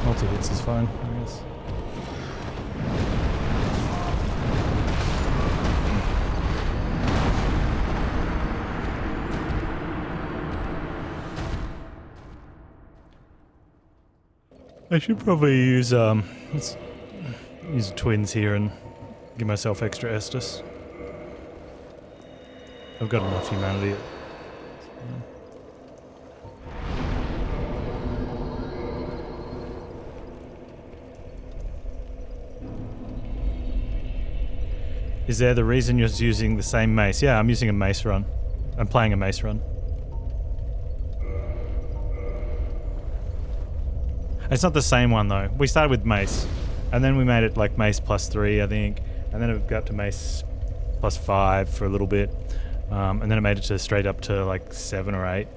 Multi-hits is fine, I guess. I should probably use use twins here and give myself extra Estus. I've got enough humanity. Is there the reason you're using the same mace? Yeah, I'm using a mace run. I'm playing a mace run. It's not the same one though. We started with mace, and then we made it like mace +3, I think, and then it got to mace +5 for a little bit, and then it made it to straight up to like 7 or 8,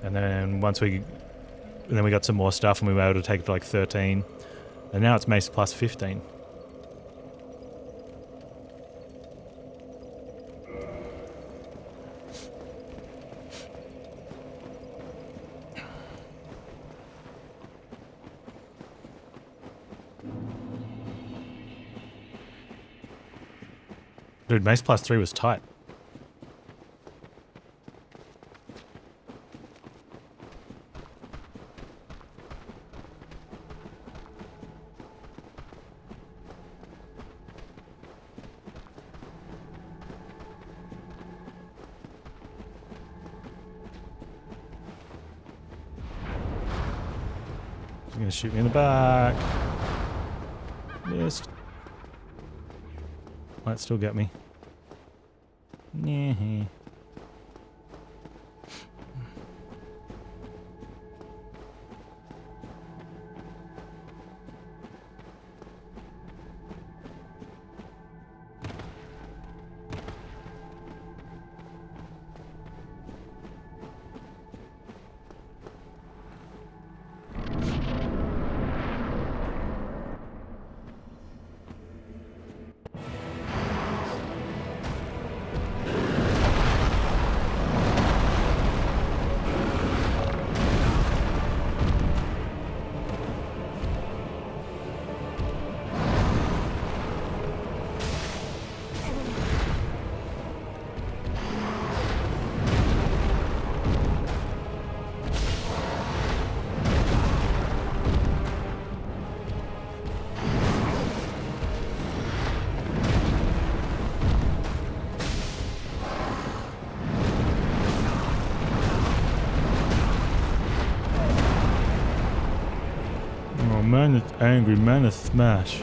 and then we got some more stuff, and we were able to take it to like 13, and now it's mace +15. Dude, mace +3 was tight. He's gonna shoot me in the back. Missed. Might still get me. Yeah. Man that's angry, man of smash.